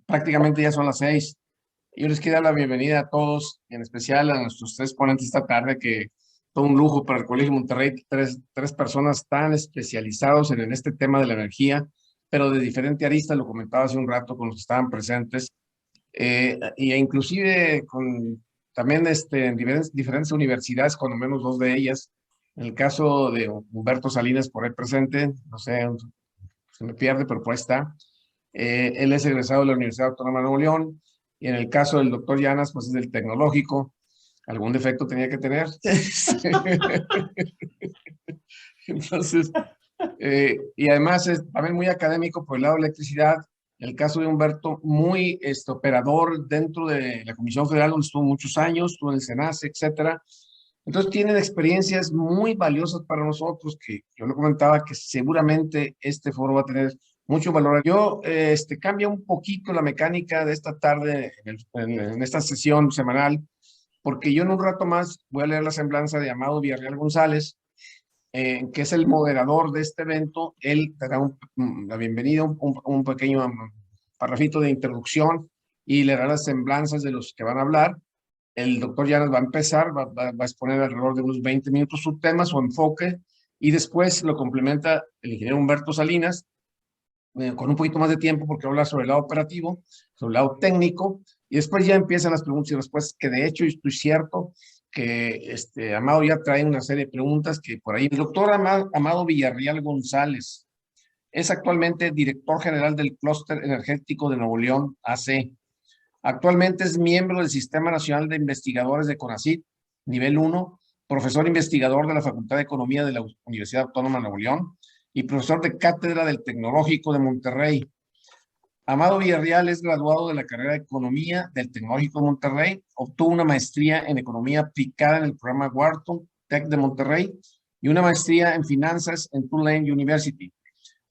prácticamente ya son las 6. Yo les quiero dar la bienvenida a todos, en especial a nuestros tres ponentes esta tarde, que todo un lujo para el Colegio Monterrey, tres personas tan especializados en este tema de la energía, pero de diferente arista, lo comentaba hace un rato con los que estaban presentes, y inclusive con también en diferentes universidades, cuando menos dos de ellas. En el caso de Humberto Salinas, por ahí presente, no sé, se me pierde, pero por ahí está. Él es egresado de la Universidad Autónoma de Nuevo León, y en el caso del doctor Llanas, pues es del Tecnológico. Algún defecto tenía que tener. Entonces, y además es también muy académico por el lado de electricidad. En el caso de Humberto, muy operador dentro de la Comisión Federal, donde estuvo muchos años, estuvo en el SENACE, etcétera. Entonces tienen experiencias muy valiosas para nosotros, que yo le comentaba que seguramente este foro va a tener mucho valor. Yo cambia un poquito la mecánica de esta tarde en esta sesión semanal, porque yo en un rato más voy a leer la semblanza de Amado Villarreal González, que es el moderador de este evento. Él dará la bienvenida, un pequeño parrafito de introducción, y le dará las semblanzas de los que van a hablar. El doctor Llanas va a empezar, va a exponer alrededor de unos 20 minutos su tema, su enfoque, y después lo complementa el ingeniero Humberto Salinas, con un poquito más de tiempo, porque habla sobre el lado operativo, sobre el lado técnico, y después ya empiezan las preguntas y respuestas, que de hecho estoy cierto que Amado ya trae una serie de preguntas que por ahí. El doctor Amado Villarreal González es actualmente director general del Clúster Energético de Nuevo León, AC. Actualmente es miembro del Sistema Nacional de Investigadores de CONACYT, nivel 1, profesor investigador de la Facultad de Economía de la Universidad Autónoma de Nuevo León y profesor de cátedra del Tecnológico de Monterrey. Amado Villarreal es graduado de la carrera de Economía del Tecnológico de Monterrey, obtuvo una maestría en Economía Aplicada en el programa Wharton Tech de Monterrey y una maestría en Finanzas en Tulane University.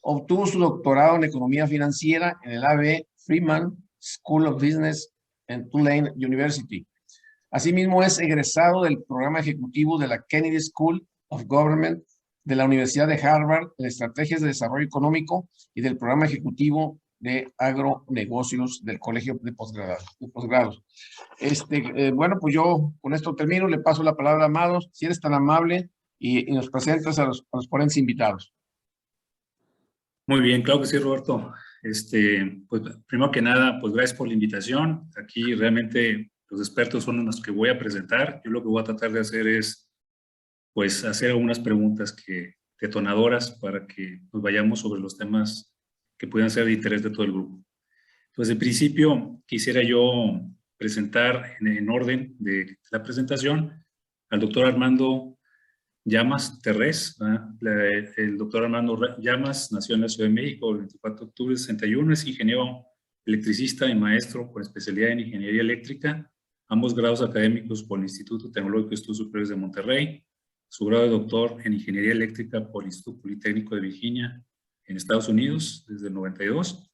Obtuvo su doctorado en Economía Financiera en el A.B. Freeman School of Business en Tulane University. Asimismo, es egresado del programa ejecutivo de la Kennedy School of Government de la Universidad de Harvard en Estrategias de Desarrollo Económico y del programa ejecutivo de Agronegocios del Colegio de Posgrados. Bueno, pues yo con esto termino. Le paso la palabra a Amado, si eres tan amable, y nos presentas a los ponentes invitados. Muy bien, claro que sí, Roberto. Pues primero que nada, pues gracias por la invitación. Aquí realmente los expertos son los que voy a presentar. Yo lo que voy a tratar de hacer es, pues, hacer algunas preguntas detonadoras para que nos vayamos sobre los temas que puedan ser de interés de todo el grupo. Entonces, en principio, quisiera yo presentar en orden de la presentación al doctor Armando Llamas Terrés. El doctor Armando Llamas nació en la Ciudad de México el 24 de octubre de 61, es ingeniero electricista y maestro con especialidad en ingeniería eléctrica, ambos grados académicos por el Instituto Tecnológico de Estudios Superiores de Monterrey, su grado de doctor en ingeniería eléctrica por el Instituto Politécnico de Virginia en Estados Unidos desde el 92.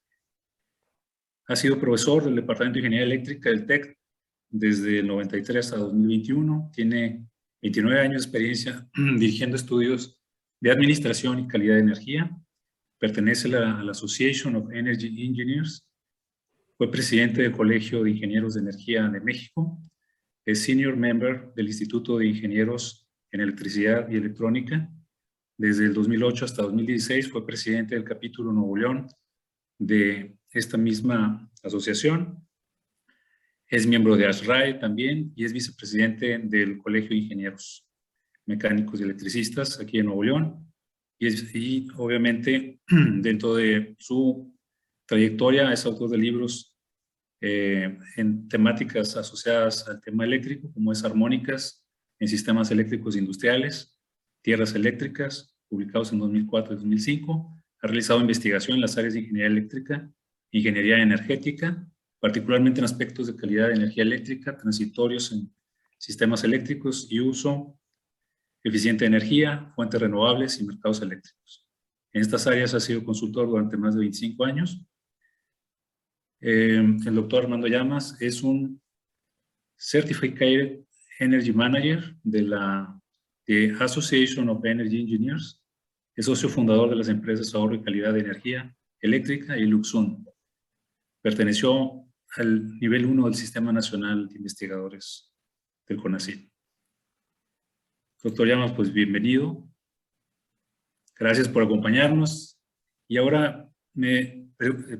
Ha sido profesor del Departamento de Ingeniería Eléctrica del TEC desde el 93 hasta 2021, tiene 29 años de experiencia dirigiendo estudios de administración y calidad de energía. Pertenece a la Association of Energy Engineers. Fue presidente del Colegio de Ingenieros de Energía de México. Es senior member del Instituto de Ingenieros en Electricidad y Electrónica. Desde el 2008 hasta 2016 fue presidente del capítulo Nuevo León de esta misma asociación. Es miembro de ASRAE también y es vicepresidente del Colegio de Ingenieros Mecánicos y Electricistas aquí en Nuevo León. Y obviamente, dentro de su trayectoria, es autor de libros en temáticas asociadas al tema eléctrico, como es armónicas en sistemas eléctricos industriales, tierras eléctricas, publicados en 2004 y 2005. Ha realizado investigación en las áreas de ingeniería eléctrica, ingeniería energética, particularmente en aspectos de calidad de energía eléctrica, transitorios en sistemas eléctricos y uso eficiente de energía, fuentes renovables y mercados eléctricos. En estas áreas ha sido consultor durante más de 25 años. El doctor Armando Llamas es un Certified Energy Manager de la Association of Energy Engineers. Es socio fundador de las empresas Ahorro y Calidad de Energía Eléctrica y Luxun. Perteneció al nivel 1 del Sistema Nacional de Investigadores del CONACYT. Doctor Llamas, pues bienvenido. Gracias por acompañarnos. Y ahora me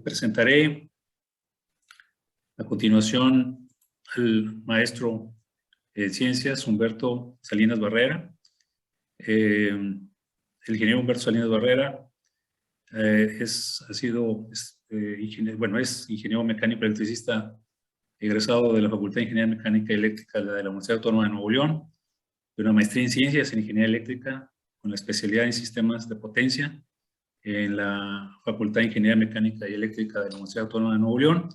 presentaré a continuación al maestro de Ciencias, Humberto Salinas Barrera. El ingeniero Humberto Salinas Barrera es ingeniero mecánico electricista egresado de la Facultad de Ingeniería Mecánica y Eléctrica de la Universidad Autónoma de Nuevo León, de una maestría en Ciencias en Ingeniería Eléctrica con la especialidad en Sistemas de Potencia en la Facultad de Ingeniería Mecánica y Eléctrica de la Universidad Autónoma de Nuevo León.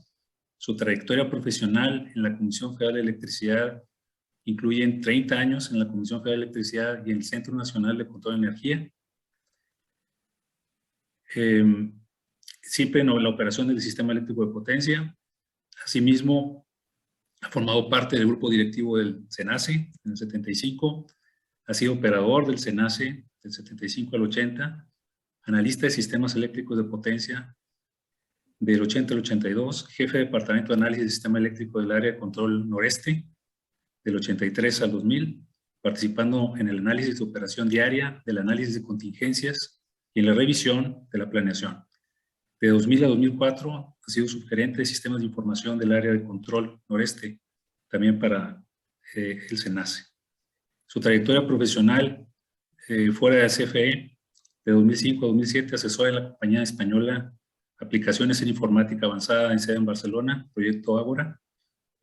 Su trayectoria profesional en la Comisión Federal de Electricidad incluye 30 años en la Comisión Federal de Electricidad y en el Centro Nacional de Control de Energía. Siempre en la operación del sistema eléctrico de potencia. Asimismo, ha formado parte del grupo directivo del CENACE en el 75, ha sido operador del CENACE del 75 al 80, analista de sistemas eléctricos de potencia del 80 al 82, jefe de departamento de análisis del sistema eléctrico del área de control noreste del 83 al 2000, participando en el análisis de operación diaria, del análisis de contingencias y en la revisión de la planeación. De 2000 a 2004 ha sido subgerente de sistemas de información del área de control noreste, también para el CENACE. Su trayectoria profesional fuera de la CFE, de 2005 a 2007, asesora en la compañía española Aplicaciones en Informática Avanzada en sede en Barcelona, Proyecto Ágora.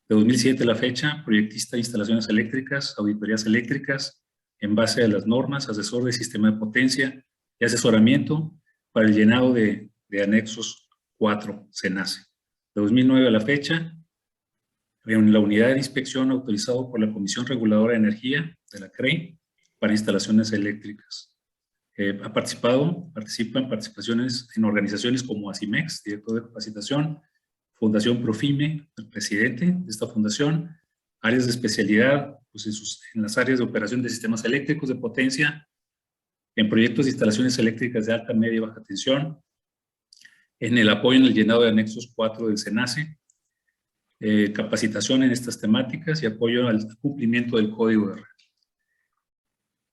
De 2007 a la fecha, proyectista de instalaciones eléctricas, auditorías eléctricas, en base a las normas, asesor de sistema de potencia y asesoramiento para el llenado de anexos 4 CENACE. De 2009 a la fecha, en la unidad de inspección autorizado por la Comisión Reguladora de Energía de la CRE para instalaciones eléctricas. Participa en participaciones en organizaciones como ASIMEX, director de capacitación, Fundación Profime, el presidente de esta fundación, áreas de especialidad pues en las áreas de operación de sistemas eléctricos de potencia, en proyectos de instalaciones eléctricas de alta, media y baja tensión, en el apoyo en el llenado de anexos 4 del CENACE, capacitación en estas temáticas y apoyo al cumplimiento del código de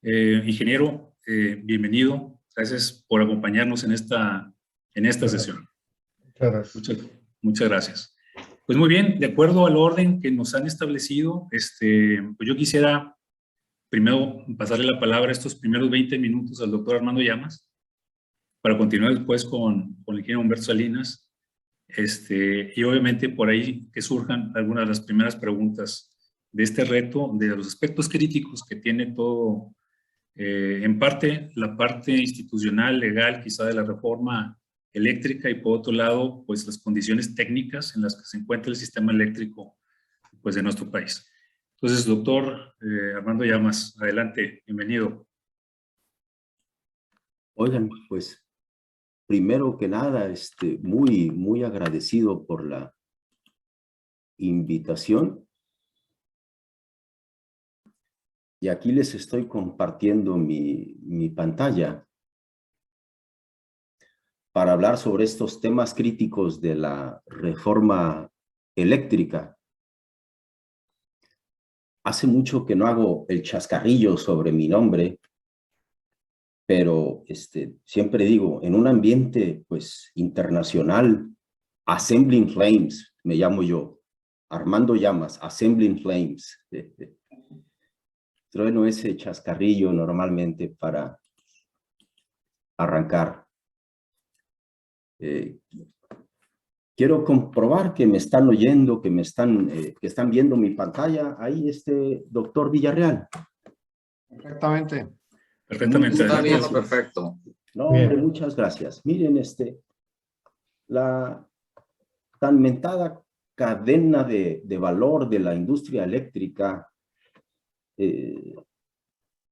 red. Ingeniero, bienvenido. Gracias por acompañarnos en esta sesión. Muchas gracias. Muchas gracias. Pues muy bien, de acuerdo al orden que nos han establecido, pues yo quisiera primero pasarle la palabra estos primeros 20 minutos al doctor Armando Llamas, para continuar después con el ingeniero Humberto Salinas, y obviamente por ahí que surjan algunas de las primeras preguntas de este reto, de los aspectos críticos que tiene todo, en parte, la parte institucional, legal, quizá de la reforma eléctrica, y por otro lado, pues las condiciones técnicas en las que se encuentra el sistema eléctrico, pues, de nuestro país. Entonces, doctor Armando Llamas, adelante, bienvenido. Oigan, pues, primero que nada, muy agradecido por la invitación. Y aquí les estoy compartiendo mi pantalla para hablar sobre estos temas críticos de la reforma eléctrica. Hace mucho que no hago el chascarrillo sobre mi nombre, pero siempre digo, en un ambiente pues internacional, Assembling Flames, me llamo yo, Armando Llamas, Assembling Flames. Trueno ese chascarrillo normalmente para arrancar. Quiero comprobar que me están oyendo, que están viendo mi pantalla. Ahí doctor Villarreal. Perfectamente. Perfectamente. Está bien, perfecto. No, hombre, muchas gracias. Miren, la tan mentada cadena de valor de la industria eléctrica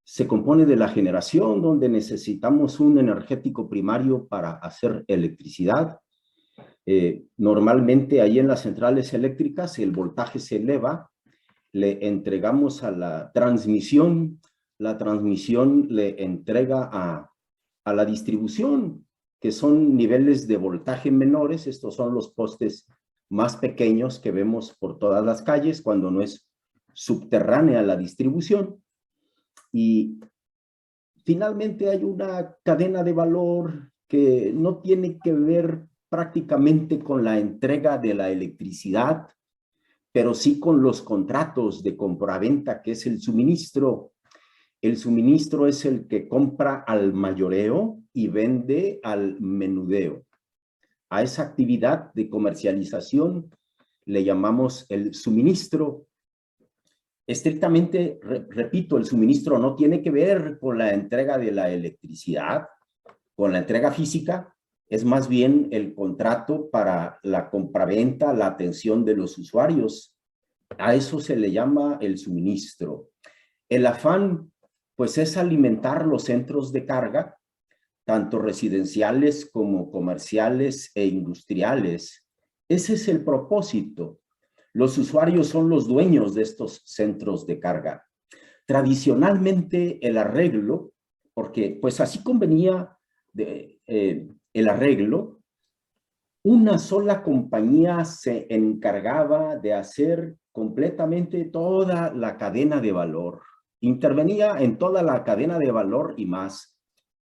se compone de la generación, donde necesitamos un energético primario para hacer electricidad. Normalmente ahí en las centrales eléctricas el voltaje se eleva, le entregamos a la transmisión le entrega a la distribución, que son niveles de voltaje menores. Estos son los postes más pequeños que vemos por todas las calles cuando no es subterránea la distribución. Y finalmente hay una cadena de valor que no tiene que ver prácticamente con la entrega de la electricidad, pero sí con los contratos de compraventa, que es el suministro. El suministro es el que compra al mayoreo y vende al menudeo. A esa actividad de comercialización le llamamos el suministro. Estrictamente, repito, el suministro no tiene que ver con la entrega de la electricidad, con la entrega física, es más bien el contrato para la compraventa, la atención de los usuarios. A eso se le llama el suministro. El afán, pues, es alimentar los centros de carga, tanto residenciales como comerciales e industriales. Ese es el propósito. Los usuarios son los dueños de estos centros de carga. Tradicionalmente el arreglo, porque pues así convenía el arreglo, una sola compañía se encargaba de hacer completamente toda la cadena de valor. Intervenía en toda la cadena de valor y más.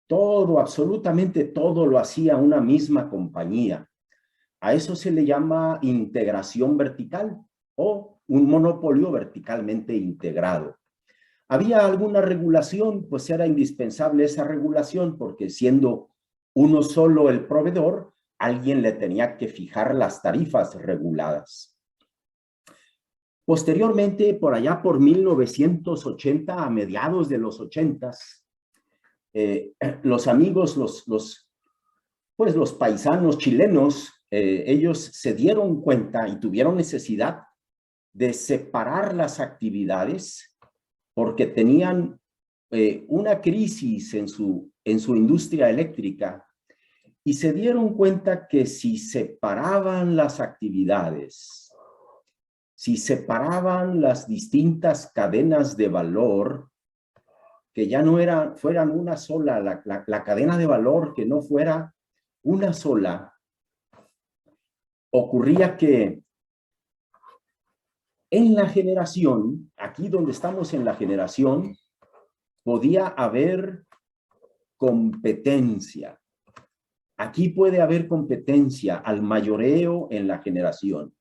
Todo, absolutamente todo lo hacía una misma compañía. A eso se le llama integración vertical o un monopolio verticalmente integrado. ¿Había alguna regulación? Pues era indispensable esa regulación porque siendo uno solo el proveedor, alguien le tenía que fijar las tarifas reguladas. Posteriormente, por allá por 1980, a mediados de los 80s, los amigos, los paisanos chilenos, ellos se dieron cuenta y tuvieron necesidad de separar las actividades porque tenían una crisis en su industria eléctrica y se dieron cuenta que si separaban las actividades, si separaban las distintas cadenas de valor, que ya no fueran una sola, la cadena de valor que no fuera una sola, ocurría que en la generación, aquí donde estamos en la generación, podía haber competencia. Aquí puede haber competencia al mayoreo en la generación.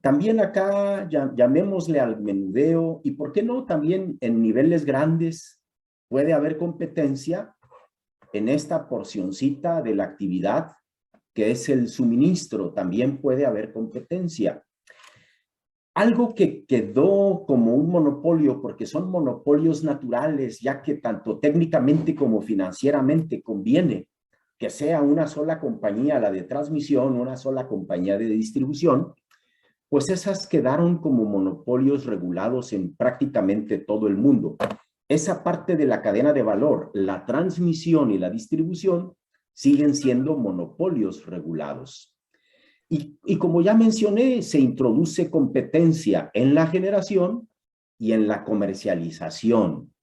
También acá llamémosle al menudeo y por qué no también en niveles grandes puede haber competencia en esta porcioncita de la actividad que es el suministro, también puede haber competencia. Algo que quedó como un monopolio, porque son monopolios naturales, ya que tanto técnicamente como financieramente conviene que sea una sola compañía la de transmisión, una sola compañía de distribución, pues esas quedaron como monopolios regulados en prácticamente todo el mundo. Esa parte de la cadena de valor, la transmisión y la distribución, siguen siendo monopolios regulados. Y como ya mencioné, se introduce competencia en la generación y en la comercialización.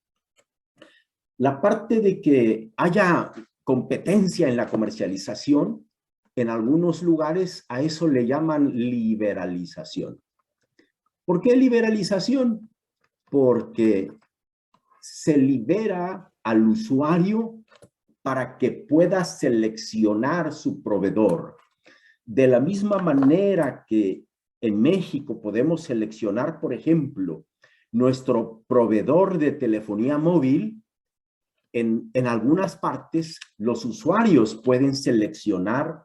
La parte de que haya competencia en la comercialización, en algunos lugares a eso le llaman liberalización. ¿Por qué liberalización? Porque se libera al usuario para que pueda seleccionar su proveedor. De la misma manera que en México podemos seleccionar, por ejemplo, nuestro proveedor de telefonía móvil, en algunas partes los usuarios pueden seleccionar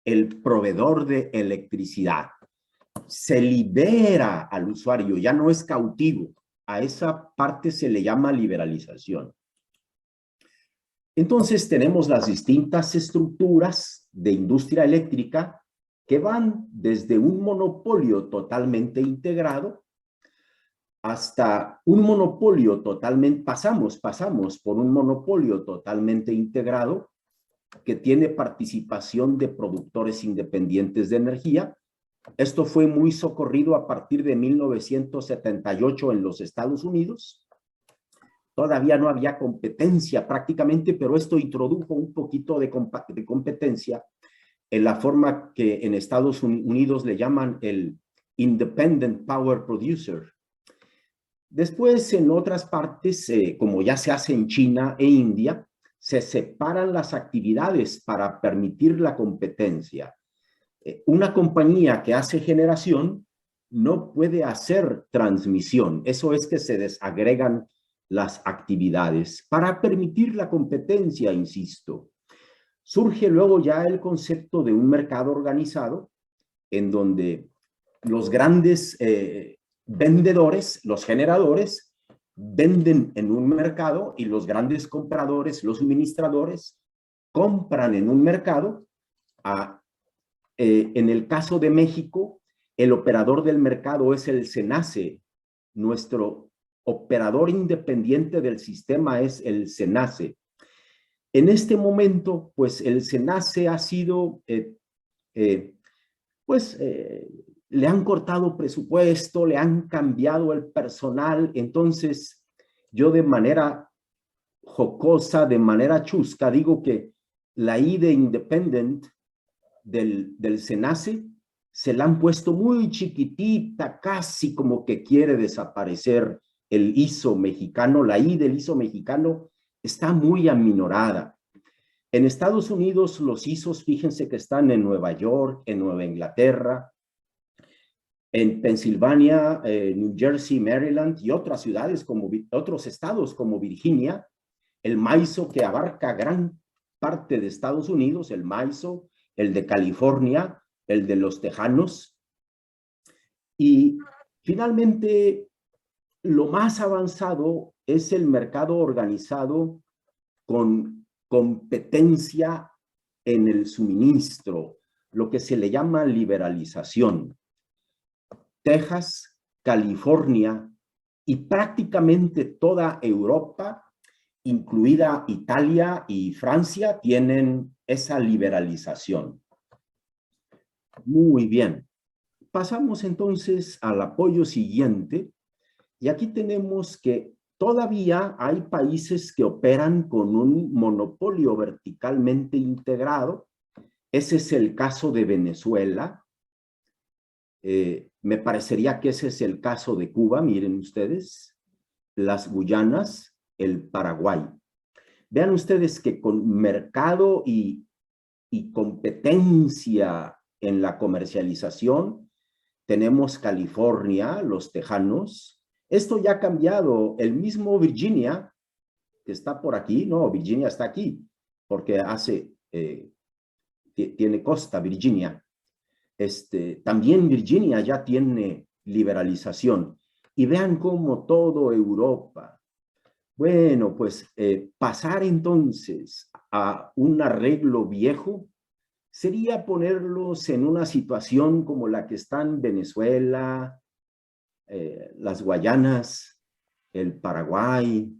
el proveedor de electricidad. Se libera al usuario, ya no es cautivo. A esa parte se le llama liberalización. Entonces tenemos las distintas estructuras de industria eléctrica que van desde un monopolio totalmente integrado hasta un monopolio totalmente, pasamos por un monopolio totalmente integrado que tiene participación de productores independientes de energía. Esto fue muy socorrido a partir de 1978 en los Estados Unidos. Todavía no había competencia prácticamente, pero esto introdujo un poquito de competencia en la forma que en Estados Unidos le llaman el Independent Power Producer. Después, en otras partes, como ya se hace en China e India, se separan las actividades para permitir la competencia. Una compañía que hace generación no puede hacer transmisión. Eso es que se desagregan las actividades para permitir la competencia, insisto. Surge luego ya el concepto de un mercado organizado en donde los grandes vendedores, los generadores, venden en un mercado y los grandes compradores, los suministradores, compran en un mercado. En el caso de México, el operador del mercado es el SENACE. Nuestro operador independiente del sistema es el SENACE. En este momento, pues el SENACE ha sido, le han cortado presupuesto, le han cambiado el personal. Entonces, yo de manera jocosa, de manera chusca, digo que la I de Independent del SENACE se la han puesto muy chiquitita, casi como que quiere desaparecer el ISO mexicano. La I del ISO mexicano está muy aminorada. En Estados Unidos los ISOs, fíjense que están en Nueva York, en Nueva Inglaterra, en Pensilvania, New Jersey, Maryland y otras ciudades, otros estados como Virginia. El MISO, que abarca gran parte de Estados Unidos, el MISO, el de California, el de los Tejanos. Y finalmente, lo más avanzado es el mercado organizado con competencia en el suministro, lo que se le llama liberalización. Texas, California y prácticamente toda Europa, incluida Italia y Francia, tienen esa liberalización. Muy bien. Pasamos entonces al apoyo siguiente. Y aquí tenemos que todavía hay países que operan con un monopolio verticalmente integrado. Ese es el caso de Venezuela. Me parecería que ese es el caso de Cuba, miren ustedes, las Guyanas, el Paraguay. Vean ustedes que con mercado y competencia en la comercialización tenemos California, los Tejanos. Esto ya ha cambiado. El mismo Virginia, que está por aquí, no, Virginia está aquí, porque tiene costa Virginia. También Virginia ya tiene liberalización. Y vean cómo todo Europa. Bueno, pues pasar entonces a un arreglo viejo sería ponerlos en una situación como la que están Venezuela, las Guayanas, el Paraguay,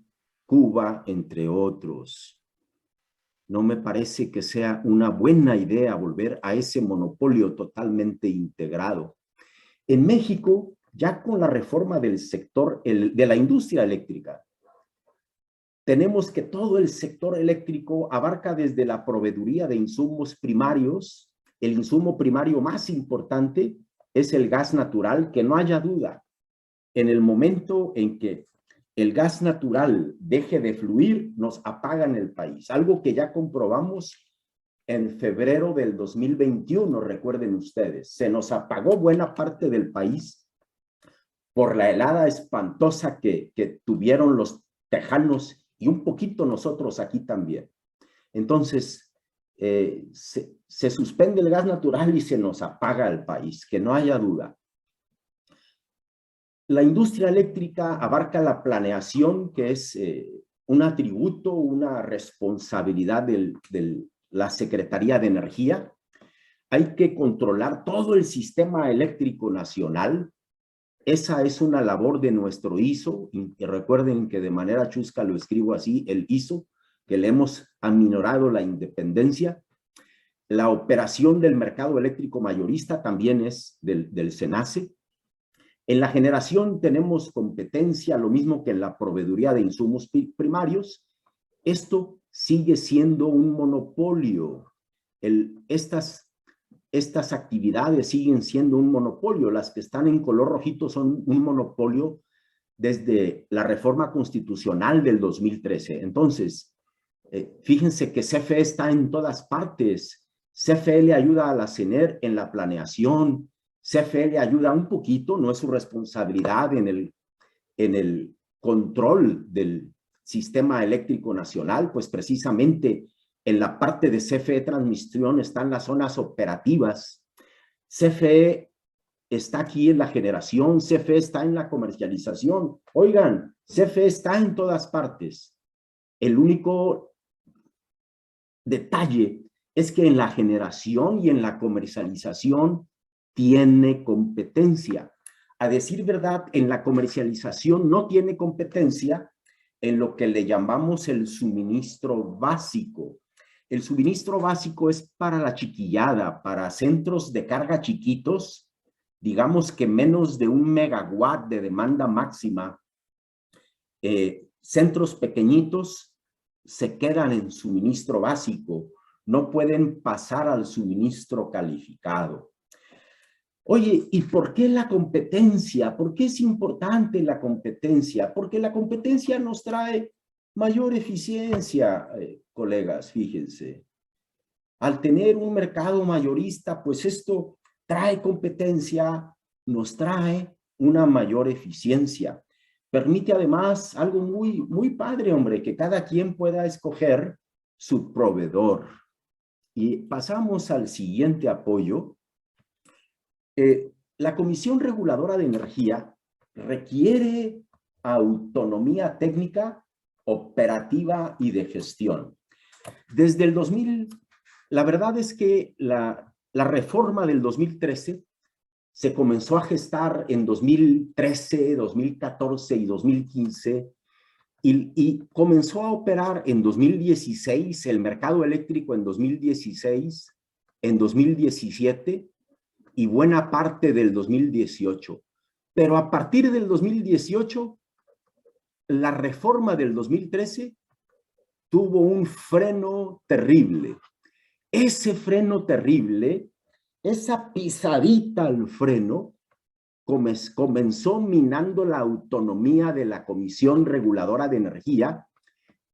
Cuba, entre otros. No me parece que sea una buena idea volver a ese monopolio totalmente integrado. En México, ya con la reforma del sector de la industria eléctrica, tenemos que todo el sector eléctrico abarca desde la proveeduría de insumos primarios. El insumo primario más importante es el gas natural, que no haya duda. En el momento en que el gas natural deje de fluir, nos apagan el país. Algo que ya comprobamos en febrero del 2021, recuerden ustedes. Se nos apagó buena parte del país por la helada espantosa que tuvieron los tejanos y un poquito nosotros aquí también. Entonces, se suspende el gas natural y se nos apaga el país, que no haya duda. La industria eléctrica abarca la planeación, que es un atributo, una responsabilidad de la Secretaría de Energía. Hay que controlar todo el sistema eléctrico nacional. Esa es una labor de nuestro ISO, y recuerden que de manera chusca lo escribo así, el ISO, que le hemos aminorado la independencia. La operación del mercado eléctrico mayorista también es del SENACE. En la generación tenemos competencia, lo mismo que en la proveeduría de insumos primarios. Esto sigue siendo un monopolio. Estas estas actividades siguen siendo un monopolio. Las que están en color rojito son un monopolio desde la reforma constitucional del 2013. Entonces, fíjense que CFE está en todas partes. CFE le ayuda a la CENER en la planeación. CFE le ayuda un poquito, no es su responsabilidad en el control del sistema eléctrico nacional, pues precisamente en la parte de CFE Transmisión están las zonas operativas. CFE está aquí en la generación, CFE está en la comercialización. Oigan, CFE está en todas partes. El único detalle es que en la generación y en la comercialización tiene competencia. A decir verdad, en la comercialización no tiene competencia en lo que le llamamos el suministro básico. El suministro básico es para la chiquillada, para centros de carga chiquitos, digamos que menos de 1 megawatt de demanda máxima. Centros pequeñitos se quedan en suministro básico, no pueden pasar al suministro calificado. Oye, ¿y por qué la competencia? ¿Por qué es importante la competencia? Porque la competencia nos trae mayor eficiencia, colegas, fíjense. Al tener un mercado mayorista, pues esto trae competencia, nos trae una mayor eficiencia. Permite además algo muy padre, hombre, que cada quien pueda escoger su proveedor. Y pasamos al siguiente apoyo. La Comisión Reguladora de Energía requiere autonomía técnica, operativa y de gestión. Desde el 2000, la verdad es que la reforma del 2013 se comenzó a gestar en 2013, 2014 y 2015 y comenzó a operar en 2016, el mercado eléctrico en 2016, en 2017 y buena parte del 2018. Pero a partir del 2018, la reforma del 2013 tuvo un freno terrible. Ese freno terrible, esa pisadita al freno, comenzó minando la autonomía de la Comisión Reguladora de Energía,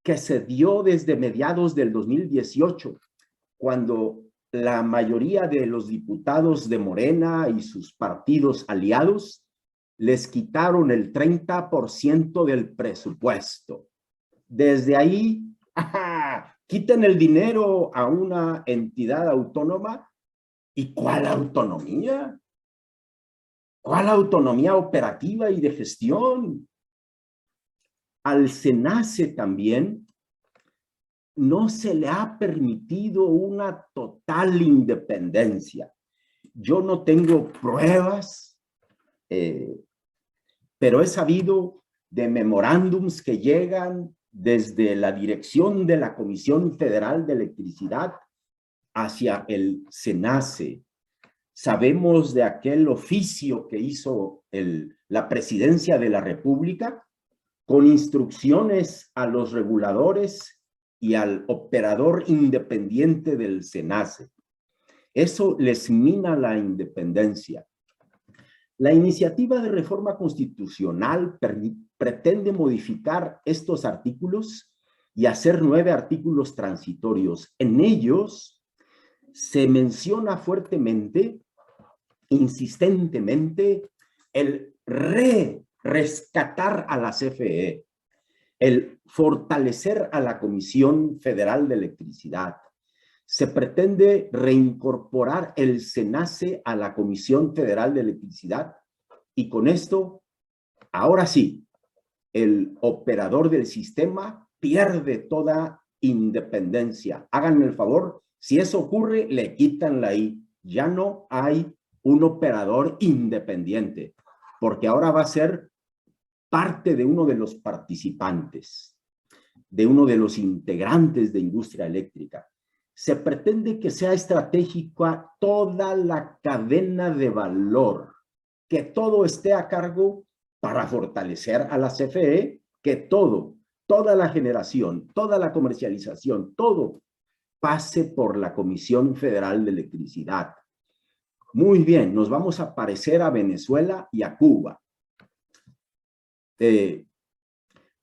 que se dio desde mediados del 2018, cuando la mayoría de los diputados de Morena y sus partidos aliados les quitaron el 30% del presupuesto. Desde ahí, quiten el dinero a una entidad autónoma. ¿Y cuál autonomía? ¿Cuál autonomía operativa y de gestión? Al SENACE también no se le ha permitido una total independencia. Yo no tengo pruebas, pero he sabido de memorándums que llegan desde la dirección de la Comisión Federal de Electricidad hacia el SENACE. Sabemos de aquel oficio que hizo la Presidencia de la República con instrucciones a los reguladores y al operador independiente del SENACE. Eso les mina la independencia. La iniciativa de reforma constitucional pretende modificar estos artículos y hacer 9 artículos transitorios. En ellos se menciona fuertemente, insistentemente, el rescatar a la CFE, el fortalecer a la Comisión Federal de Electricidad. Se pretende reincorporar el SENACE a la Comisión Federal de Electricidad y con esto, ahora sí, el operador del sistema pierde toda independencia. Háganme el favor, si eso ocurre, le quitan la I. Ya no hay un operador independiente, porque ahora va a ser parte de uno de los participantes, de uno de los integrantes de industria eléctrica. Se pretende que sea estratégica toda la cadena de valor, que todo esté a cargo para fortalecer a la CFE, que toda la generación, toda la comercialización, todo pase por la Comisión Federal de Electricidad. Muy bien, nos vamos a parecer a Venezuela y a Cuba.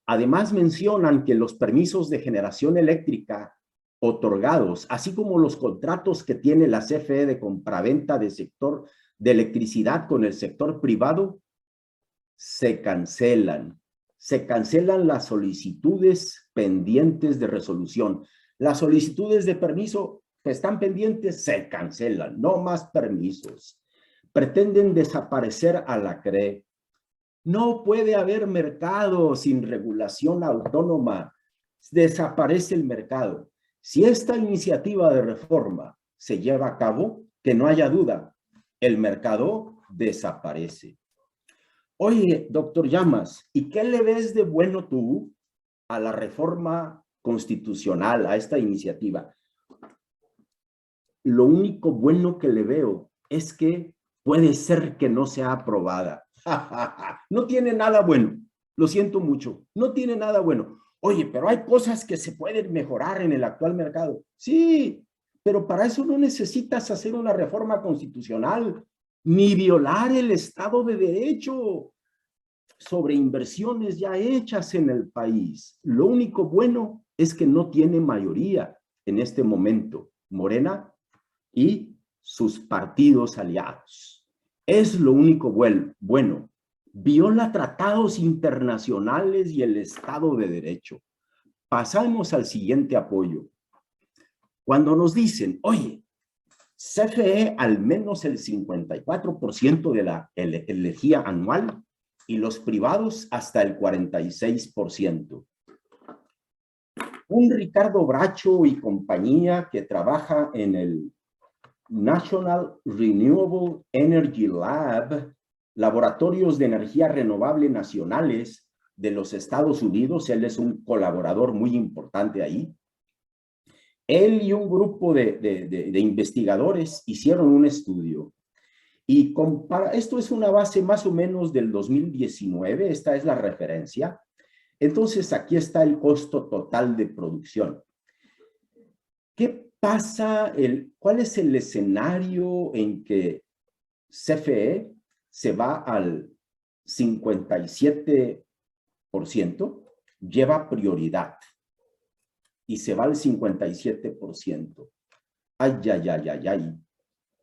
Además mencionan que los permisos de generación eléctrica otorgados, así como los contratos que tiene la CFE de compraventa de sector de electricidad con el sector privado, se cancelan. Se cancelan las solicitudes pendientes de resolución. Las solicitudes de permiso que están pendientes se cancelan, no más permisos. Pretenden desaparecer a la CRE. No puede haber mercado sin regulación autónoma. Desaparece el mercado. Si esta iniciativa de reforma se lleva a cabo, que no haya duda, el mercado desaparece. Oye, doctor Llamas, ¿y qué le ves de bueno tú a la reforma constitucional, a esta iniciativa? Lo único bueno que le veo es que puede ser que no sea aprobada. No tiene nada bueno, lo siento mucho, no tiene nada bueno. Oye, pero hay cosas que se pueden mejorar en el actual mercado. Sí, pero para eso no necesitas hacer una reforma constitucional, ni violar el Estado de Derecho sobre inversiones ya hechas en el país. Lo único bueno es que no tiene mayoría en este momento, Morena y sus partidos aliados. Es lo único bueno. Viola tratados internacionales y el Estado de Derecho. Pasamos al siguiente apoyo. Cuando nos dicen, oye, CFE al menos el 54% de la energía anual y los privados hasta el 46%. Un Ricardo Bracho y compañía que trabaja en el National Renewable Energy Lab, laboratorios de energía renovable nacionales de los Estados Unidos. Él es un colaborador muy importante ahí. Él y un grupo de investigadores hicieron un estudio. Y esto es una base más o menos del 2019, esta es la referencia. Entonces, aquí está el costo total de producción. ¿Qué pasa? ¿Cuál es el escenario en que CFE se va al 57%? Lleva prioridad y se va al 57%. Ay, ay, ay, ay, ay.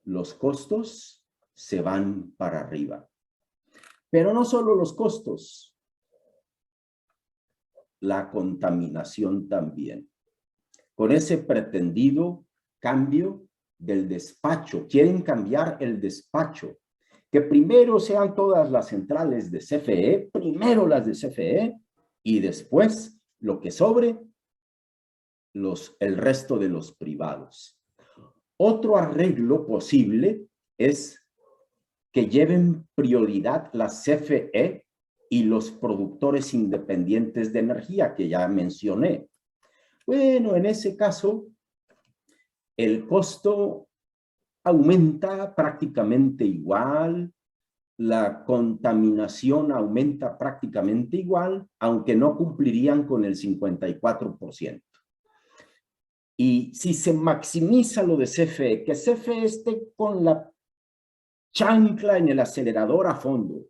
Los costos se van para arriba. Pero no solo los costos, la contaminación también. Con ese pretendido cambio del despacho, quieren cambiar el despacho, que primero sean todas las centrales de CFE, primero las de CFE, y después lo que sobre, el resto de los privados. Otro arreglo posible es que lleven prioridad la CFE y los productores independientes de energía que ya mencioné. Bueno, en ese caso, el costo aumenta prácticamente igual, la contaminación aumenta prácticamente igual, aunque no cumplirían con el 54%. Y si se maximiza lo de CFE, que CFE esté con la chancla en el acelerador a fondo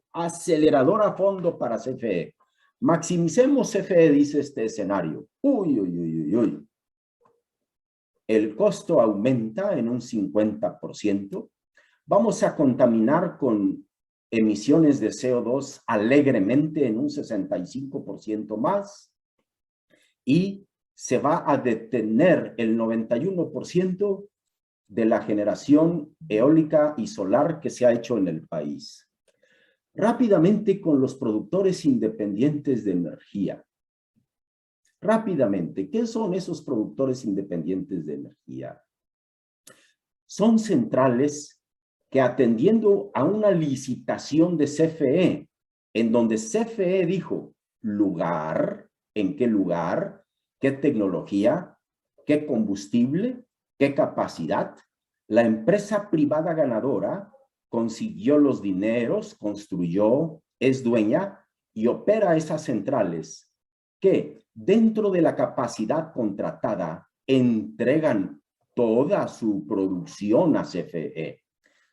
para CFE. Maximicemos CFE, dice este escenario. Uy, uy, uy, uy, uy. El costo aumenta en un 50%. Vamos a contaminar con emisiones de CO2 alegremente en un 65% más. Y se va a detener el 91% de la generación eólica y solar que se ha hecho en el país. Rápidamente con los productores independientes de energía. Rápidamente, ¿qué son esos productores independientes de energía? Son centrales que atendiendo a una licitación de CFE, en donde CFE dijo lugar, ¿en qué lugar? ¿Qué tecnología? ¿Qué combustible? ¿Qué capacidad? La empresa privada ganadora consiguió los dineros, construyó, es dueña y opera esas centrales que dentro de la capacidad contratada entregan toda su producción a CFE.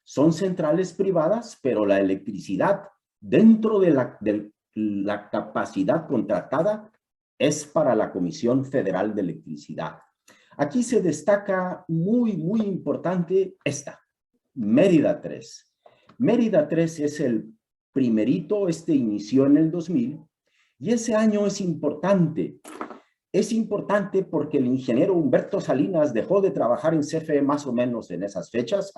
son centrales privadas, pero la electricidad dentro de la capacidad contratada es para la Comisión Federal de Electricidad. Aquí se destaca muy importante esta, Mérida 3. Mérida 3 es el primerito, inició en el 2000, y ese año es importante. Es importante porque el ingeniero Humberto Salinas dejó de trabajar en CFE más o menos en esas fechas,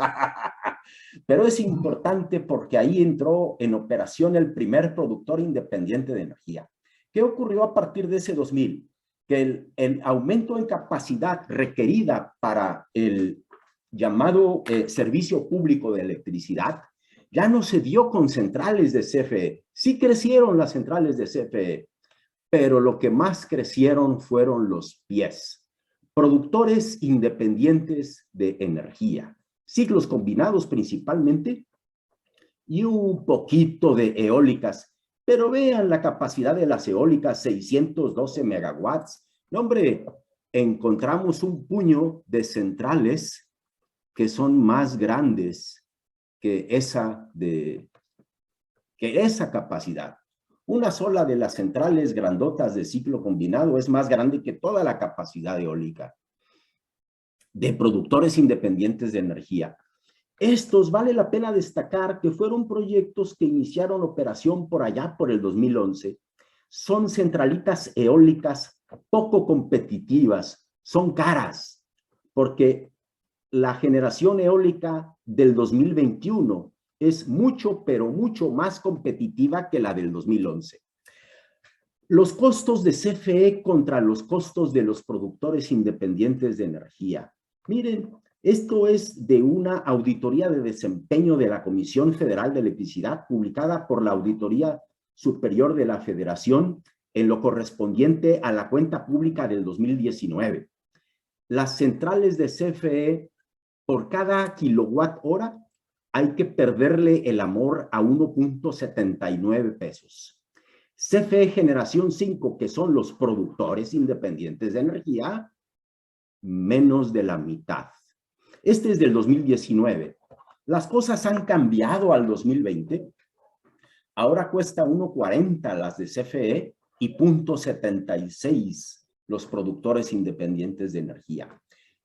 pero es importante porque ahí entró en operación el primer productor independiente de energía. ¿Qué ocurrió a partir de ese 2000? Que el aumento en capacidad requerida para el llamado servicio público de electricidad ya no se dio con centrales de CFE. Sí crecieron las centrales de CFE, pero lo que más crecieron fueron los PIEs, productores independientes de energía, ciclos combinados principalmente, y un poquito de eólicas. Pero vean la capacidad de las eólicas, 612 megawatts. No, hombre, encontramos un puño de centrales que son más grandes que esa capacidad. Una sola de las centrales grandotas de ciclo combinado es más grande que toda la capacidad eólica de productores independientes de energía. Estos vale la pena destacar que fueron proyectos que iniciaron operación por allá por el 2011. Son centralitas eólicas poco competitivas, son caras, porque la generación eólica del 2021 es mucho, pero mucho más competitiva que la del 2011. Los costos de CFE contra los costos de los productores independientes de energía. Miren, esto es de una auditoría de desempeño de la Comisión Federal de Electricidad publicada por la Auditoría Superior de la Federación en lo correspondiente a la cuenta pública del 2019. Las centrales de CFE, por cada kilowatt hora, hay que perderle el amor a 1.79 pesos. CFE Generación 5, que son los productores independientes de energía, menos de la mitad. Este es del 2019. Las cosas han cambiado al 2020. Ahora cuesta 1.40 las de CFE y 0.76 los productores independientes de energía.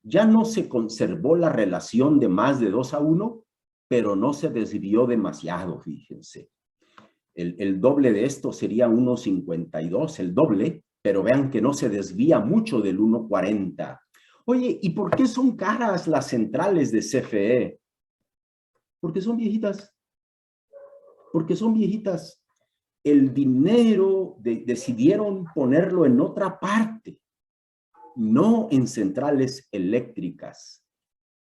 Ya no se conservó la relación de más de 2:1, pero no se desvió demasiado, fíjense. El doble de esto sería 1.52, el doble, pero vean que no se desvía mucho del 1.40. Oye, ¿y por qué son caras las centrales de CFE? Porque son viejitas. Porque son viejitas. El dinero decidieron ponerlo en otra parte, no en centrales eléctricas.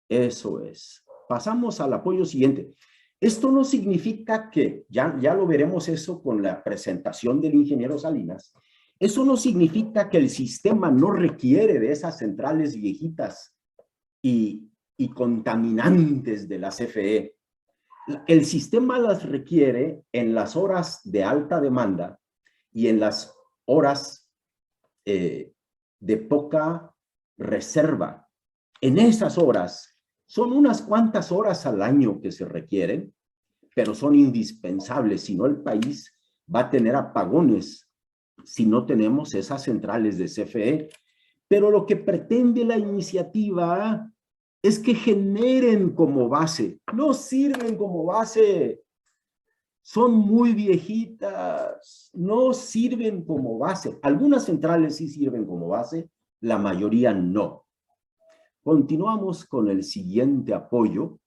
Eso es. Pasamos al apoyo siguiente. Esto no significa que, ya lo veremos eso con la presentación del ingeniero Salinas, eso no significa que el sistema no requiere de esas centrales viejitas y contaminantes de la CFE. El sistema las requiere en las horas de alta demanda y en las horas de poca reserva. En esas horas, son unas cuantas horas al año que se requieren, pero son indispensables, si no el país va a tener apagones si no tenemos esas centrales de CFE. Pero lo que pretende la iniciativa es que generen como base. No sirven como base. Son muy viejitas. No sirven como base. Algunas centrales sí sirven como base, la mayoría no. Continuamos con el siguiente apoyo.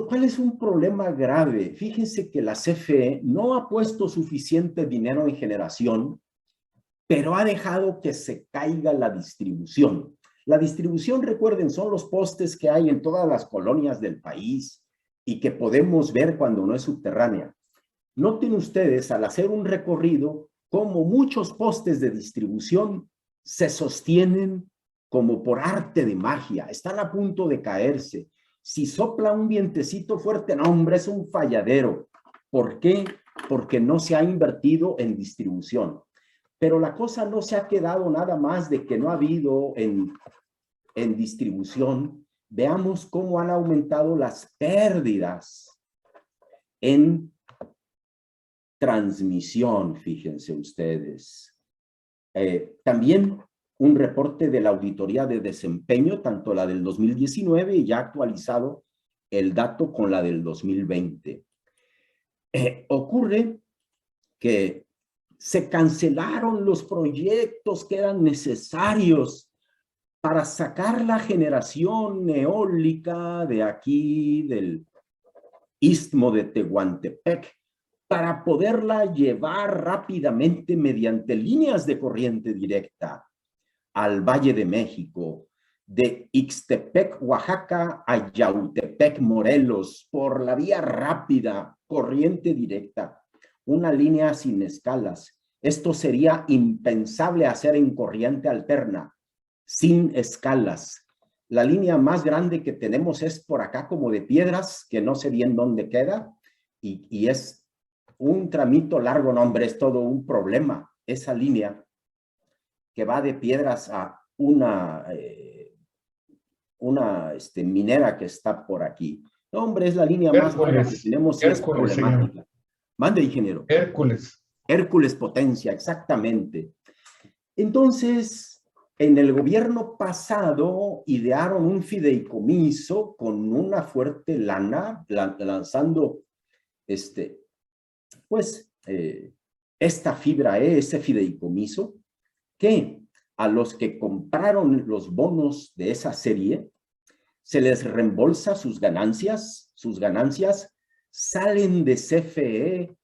¿Cuál es un problema grave? Fíjense que la CFE no ha puesto suficiente dinero en generación, pero ha dejado que se caiga la distribución. La distribución, recuerden, son los postes que hay en todas las colonias del país y que podemos ver cuando no es subterránea. Noten ustedes, al hacer un recorrido, cómo muchos postes de distribución se sostienen como por arte de magia, están a punto de caerse. Si sopla un vientecito fuerte, no, hombre, es un falladero. ¿Por qué? Porque no se ha invertido en distribución. Pero la cosa no se ha quedado nada más de que no ha habido en distribución, veamos cómo han aumentado las pérdidas en transmisión, fíjense ustedes. También un reporte de la auditoría de desempeño, tanto la del 2019 y ya actualizado el dato con la del 2020. Ocurre que se cancelaron los proyectos que eran necesarios para sacar la generación eólica de aquí, del istmo de Tehuantepec, para poderla llevar rápidamente mediante líneas de corriente directa al Valle de México, de Ixtepec, Oaxaca, a Yautepec, Morelos, por la vía rápida, corriente directa, una línea sin escalas. Esto sería impensable hacer en corriente alterna, sin escalas. La línea más grande que tenemos es por acá como de Piedras, que no sé bien dónde queda, y es un tramito largo, no hombre, es todo un problema, esa línea que va de Piedras a una minera que está por aquí. No, hombre, es la línea más larga que tenemos y es problemática. Mande, ingeniero. Hércules. Hércules Potencia, exactamente. Entonces, en el gobierno pasado idearon un fideicomiso con una fuerte lana, lanzando esta fibra ese fideicomiso, que a los que compraron los bonos de esa serie se les reembolsa sus ganancias salen de CFE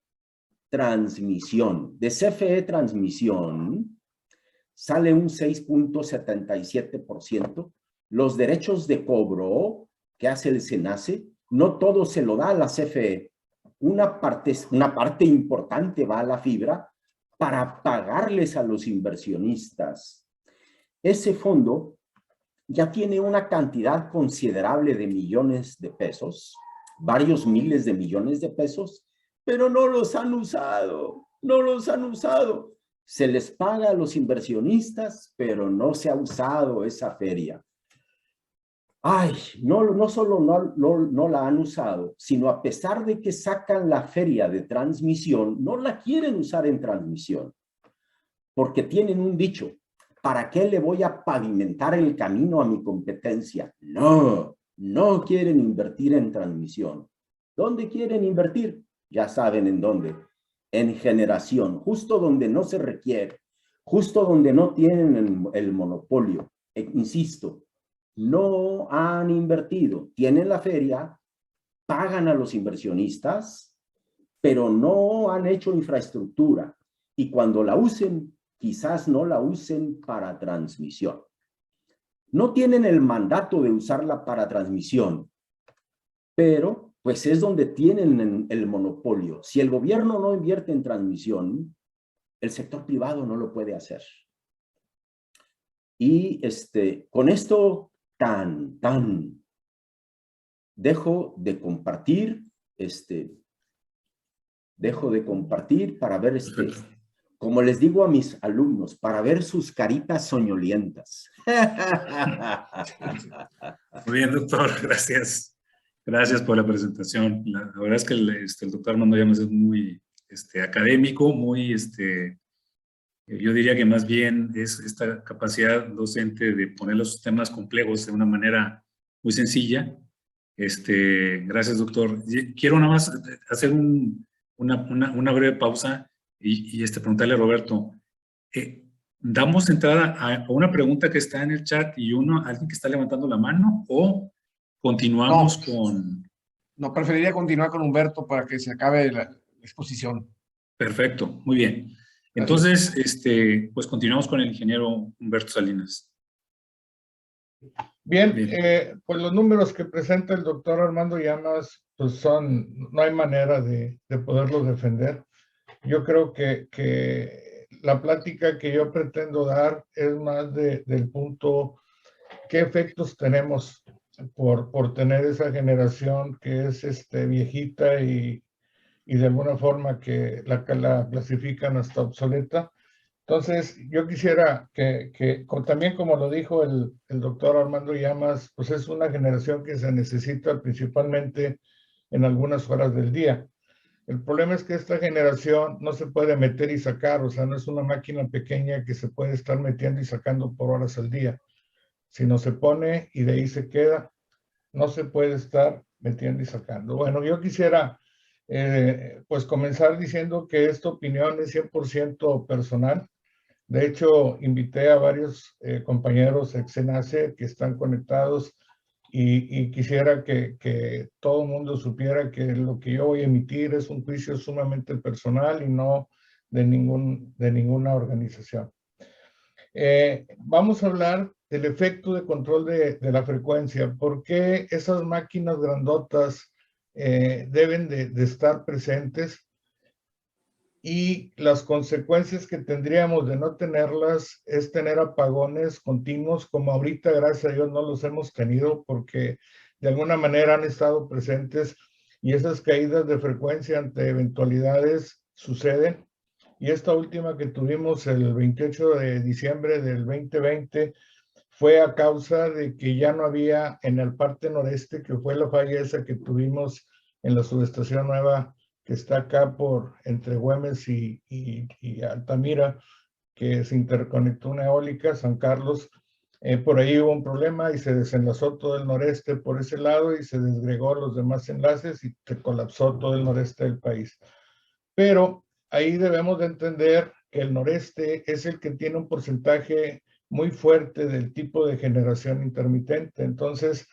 Transmisión. De CFE Transmisión sale un 6.77%. Los derechos de cobro que hace el SENACE, no todo se lo da a la CFE. Una parte importante va a la fibra para pagarles a los inversionistas. Ese fondo ya tiene una cantidad considerable de millones de pesos, varios miles de millones de pesos, pero no los han usado, no los han usado. Se les paga a los inversionistas, pero no se ha usado esa feria. Ay, no solo no la han usado, sino a pesar de que sacan la feria de transmisión, no la quieren usar en transmisión, porque tienen un dicho: ¿para qué le voy a pavimentar el camino a mi competencia? No quieren invertir en transmisión. ¿Dónde quieren invertir? Ya saben en dónde. En generación, justo donde no se requiere, justo donde no tienen el monopolio. Insisto, no han invertido. Tienen la feria, pagan a los inversionistas, pero no han hecho infraestructura. Y cuando la usen, quizás no la usen para transmisión. No tienen el mandato de usarla para transmisión, pero pues es donde tienen el monopolio. Si el gobierno no invierte en transmisión, el sector privado no lo puede hacer. Y con esto dejo de compartir, para ver como les digo a mis alumnos, para ver sus caritas soñolientas. Muy bien, doctor, gracias. Gracias por la presentación. La verdad es que el doctor Armando Llamas es muy académico, muy, yo diría que más bien es esta capacidad docente de poner los temas complejos de una manera muy sencilla. Gracias, doctor. Quiero nada más hacer una breve pausa y preguntarle a Roberto. ¿Damos entrada a una pregunta que está en el chat y alguien que está levantando la mano, o continuamos con...? No, preferiría continuar con Humberto para que se acabe la exposición. Perfecto, muy bien. Entonces, pues continuamos con el ingeniero Humberto Salinas. Bien, pues los números que presenta el doctor Armando Llamas, pues no hay manera de poderlos defender. Yo creo que la plática que yo pretendo dar es más del punto, ¿qué efectos tenemos por tener esa generación que es viejita y de alguna forma que la clasifican hasta obsoleta? Entonces, yo quisiera también como lo dijo el doctor Armando Llamas, pues es una generación que se necesita principalmente en algunas horas del día. El problema es que esta generación no se puede meter y sacar, o sea, no es una máquina pequeña que se puede estar metiendo y sacando por horas al día. Si no se pone y de ahí se queda, no se puede estar metiendo y sacando. Bueno, yo quisiera pues comenzar diciendo que esta opinión es 100% personal. De hecho, invité a varios compañeros ex Cenace que están conectados y quisiera que todo el mundo supiera que lo que yo voy a emitir es un juicio sumamente personal y no de ninguna organización. Vamos a hablar del efecto de control de la frecuencia. ¿Por qué esas máquinas grandotas deben de estar presentes? Y las consecuencias que tendríamos de no tenerlas es tener apagones continuos, como ahorita, gracias a Dios, no los hemos tenido porque de alguna manera han estado presentes y esas caídas de frecuencia ante eventualidades suceden. Y esta última que tuvimos el 28 de diciembre del 2020 fue a causa de que ya no había en el parte noreste, que fue la falla esa que tuvimos en la subestación nueva que está acá por entre Güemes y Altamira, que se interconectó una eólica, San Carlos. Por ahí hubo un problema y se desenlazó todo el noreste por ese lado y se desgregó los demás enlaces y se colapsó todo el noreste del país. Pero ahí debemos de entender que el noreste es el que tiene un porcentaje muy fuerte del tipo de generación intermitente. Entonces,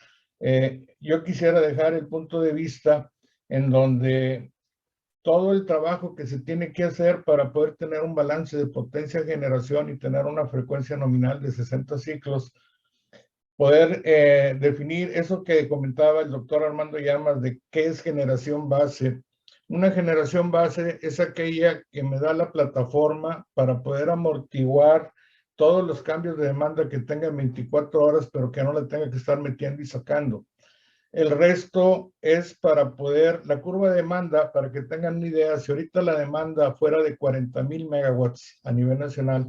yo quisiera dejar el punto de vista en donde todo el trabajo que se tiene que hacer para poder tener un balance de potencia-generación y tener una frecuencia nominal de 60 ciclos, poder definir eso que comentaba el doctor Armando Llamas de qué es generación base. Una generación base es aquella que me da la plataforma para poder amortiguar todos los cambios de demanda que tenga en 24 horas, pero que no le tenga que estar metiendo y sacando. El resto es para poder, la curva de demanda, para que tengan una idea, si ahorita la demanda fuera de 40,000 megawatts a nivel nacional,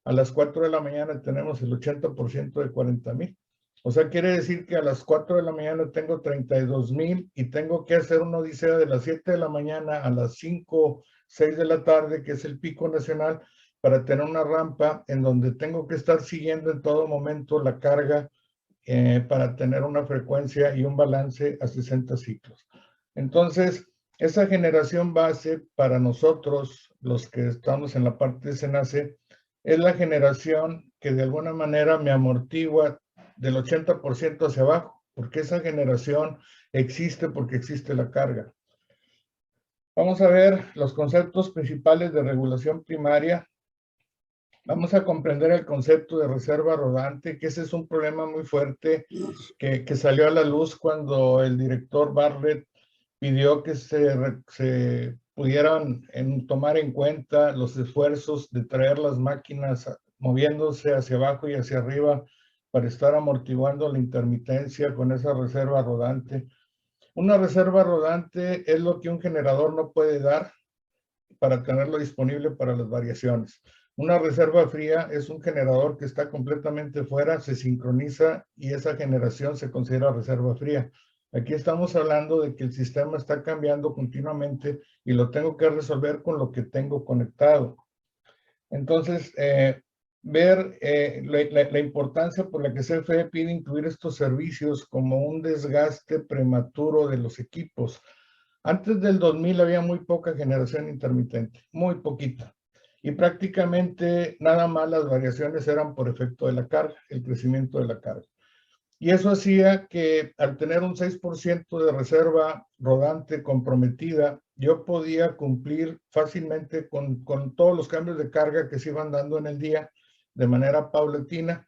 a las 4 de la mañana tenemos el 80% de 40,000. O sea, quiere decir que a las 4 de la mañana tengo 32,000 y tengo que hacer una odisea de las 7 de la mañana a las 5, 6 de la tarde, que es el pico nacional, para tener una rampa en donde tengo que estar siguiendo en todo momento la carga para tener una frecuencia y un balance a 60 ciclos. Entonces, esa generación base para nosotros, los que estamos en la parte de Cenace, es la generación que de alguna manera me amortigua del 80% hacia abajo, porque esa generación existe porque existe la carga. Vamos a ver los conceptos principales de regulación primaria. Vamos a comprender el concepto de reserva rodante, que ese es un problema muy fuerte que salió a la luz cuando el director Bartlett pidió que se pudieran tomar en cuenta los esfuerzos de traer las máquinas moviéndose hacia abajo y hacia arriba para estar amortiguando la intermitencia con esa reserva rodante. Una reserva rodante es lo que un generador no puede dar para tenerlo disponible para las variaciones. Una reserva fría es un generador que está completamente fuera, se sincroniza y esa generación se considera reserva fría. Aquí estamos hablando de que el sistema está cambiando continuamente y lo tengo que resolver con lo que tengo conectado. Entonces, ver la importancia por la que CFE pide incluir estos servicios como un desgaste prematuro de los equipos. Antes del 2000 había muy poca generación intermitente, muy poquita. Y prácticamente nada más las variaciones eran por efecto de la carga, el crecimiento de la carga. Y eso hacía que al tener un 6% de reserva rodante comprometida, yo podía cumplir fácilmente con todos los cambios de carga que se iban dando en el día de manera paulatina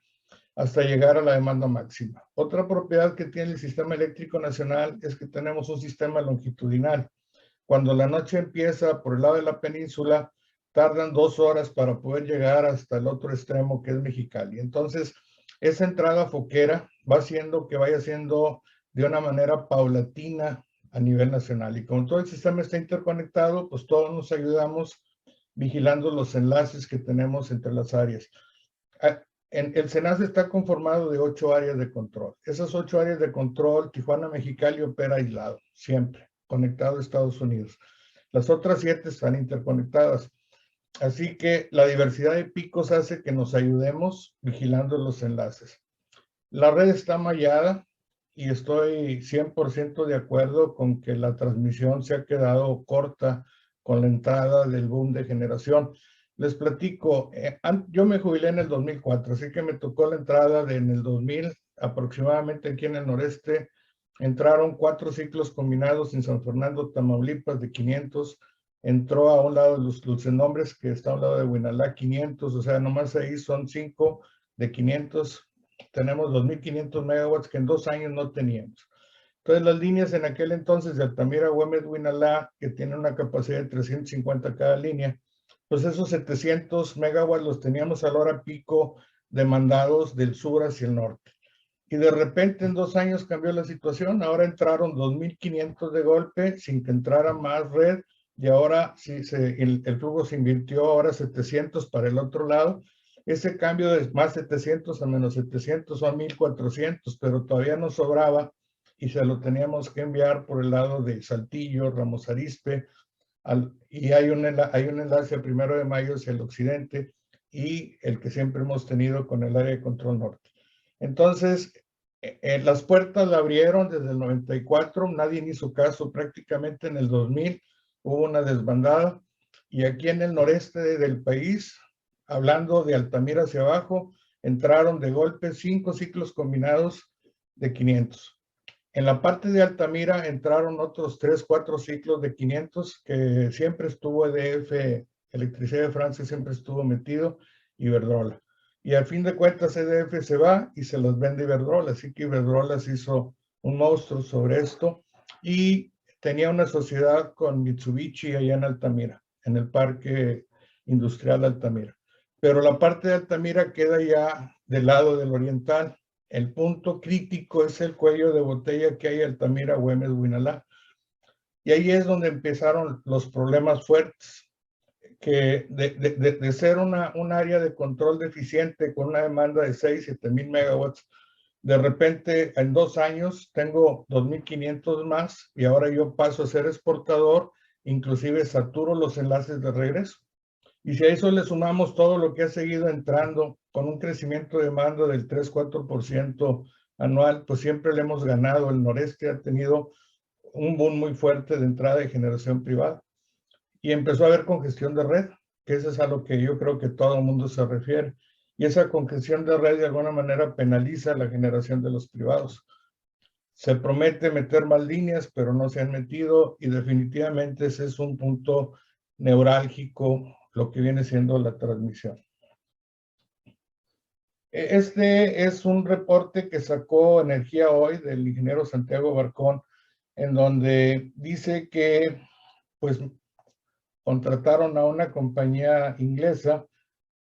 hasta llegar a la demanda máxima. Otra propiedad que tiene el sistema eléctrico nacional es que tenemos un sistema longitudinal. Cuando la noche empieza por el lado de la península, tardan 2 horas para poder llegar hasta el otro extremo que es Mexicali. Entonces, esa entrada foquera va haciendo que vaya siendo de una manera paulatina a nivel nacional. Y como todo el sistema está interconectado, pues todos nos ayudamos vigilando los enlaces que tenemos entre las áreas. El SENACE está conformado de 8 áreas de control. Esas 8 áreas de control, Tijuana, Mexicali opera aislado, siempre, conectado a Estados Unidos. Las otras 7 están interconectadas. Así que la diversidad de picos hace que nos ayudemos vigilando los enlaces. La red está mallada y estoy 100% de acuerdo con que la transmisión se ha quedado corta con la entrada del boom de generación. Les platico, yo me jubilé en el 2004, así que me tocó la entrada en el 2000, aproximadamente aquí en el noreste, entraron 4 ciclos combinados en San Fernando, Tamaulipas, de 500, entró a un lado de los Dulcenombres, que está a un lado de Huinalá, 500, o sea, nomás ahí son 5 de 500, tenemos 2.500 megawatts que en 2 años no teníamos. Entonces, las líneas en aquel entonces de Altamira, Güemes, Huinalá, que tienen una capacidad de 350 cada línea, pues esos 700 megawatts los teníamos a la hora pico demandados del sur hacia el norte. Y de repente en 2 años cambió la situación, ahora entraron 2.500 de golpe sin que entrara más red y ahora sí el flujo se invirtió, ahora 700 para el otro lado. Ese cambio de más 700 a menos 700 son 1.400, pero todavía nos sobraba y se lo teníamos que enviar por el lado de Saltillo, Ramos Arizpe, y hay un enlace el 1 de mayo hacia el occidente y el que siempre hemos tenido con el área de control norte. Entonces, las puertas la abrieron desde el 94, nadie hizo caso, prácticamente en el 2000 hubo una desbandada y aquí en el noreste del país, hablando de Altamira hacia abajo, entraron de golpe 5 ciclos combinados de 500. En la parte de Altamira entraron otros 3, 4 ciclos de 500 que siempre estuvo EDF, Electricidad de Francia siempre estuvo metido, Iberdrola. Y al fin de cuentas EDF se va y se los vende Iberdrola, así que Iberdrola se hizo un monstruo sobre esto y tenía una sociedad con Mitsubishi allá en Altamira, en el Parque Industrial Altamira. Pero la parte de Altamira queda ya del lado del oriental. El punto crítico es el cuello de botella que hay Altamira, Güemes, Huinalá. Y ahí es donde empezaron los problemas fuertes, que de ser un área de control deficiente con una demanda de 6, 7 mil megawatts, de repente en 2 años tengo 2.500 más y ahora yo paso a ser exportador, inclusive saturo los enlaces de regreso. Y si a eso le sumamos todo lo que ha seguido entrando con un crecimiento de demanda del 3-4% anual, pues siempre le hemos ganado. El noreste ha tenido un boom muy fuerte de entrada de generación privada. Y empezó a haber congestión de red, que eso es a lo que yo creo que todo el mundo se refiere. Y esa congestión de red de alguna manera penaliza la generación de los privados. Se promete meter más líneas, pero no se han metido y definitivamente ese es un punto neurálgico lo que viene siendo la transmisión. Este es un reporte que sacó Energía Hoy del ingeniero Santiago Barcón, en donde dice que pues contrataron a una compañía inglesa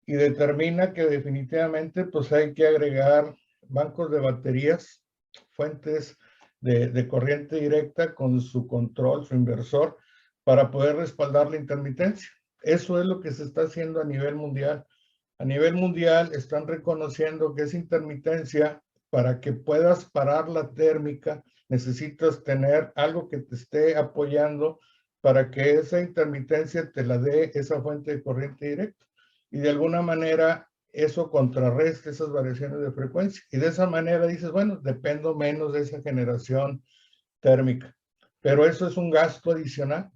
y determina que definitivamente pues hay que agregar bancos de baterías, fuentes de corriente directa con su control, su inversor, para poder respaldar la intermitencia. Eso es lo que se está haciendo a nivel mundial. A nivel mundial están reconociendo que esa intermitencia, para que puedas parar la térmica, necesitas tener algo que te esté apoyando para que esa intermitencia te la dé esa fuente de corriente directa. Y de alguna manera eso contrarresta esas variaciones de frecuencia. Y de esa manera dices, bueno, dependo menos de esa generación térmica. Pero eso es un gasto adicional.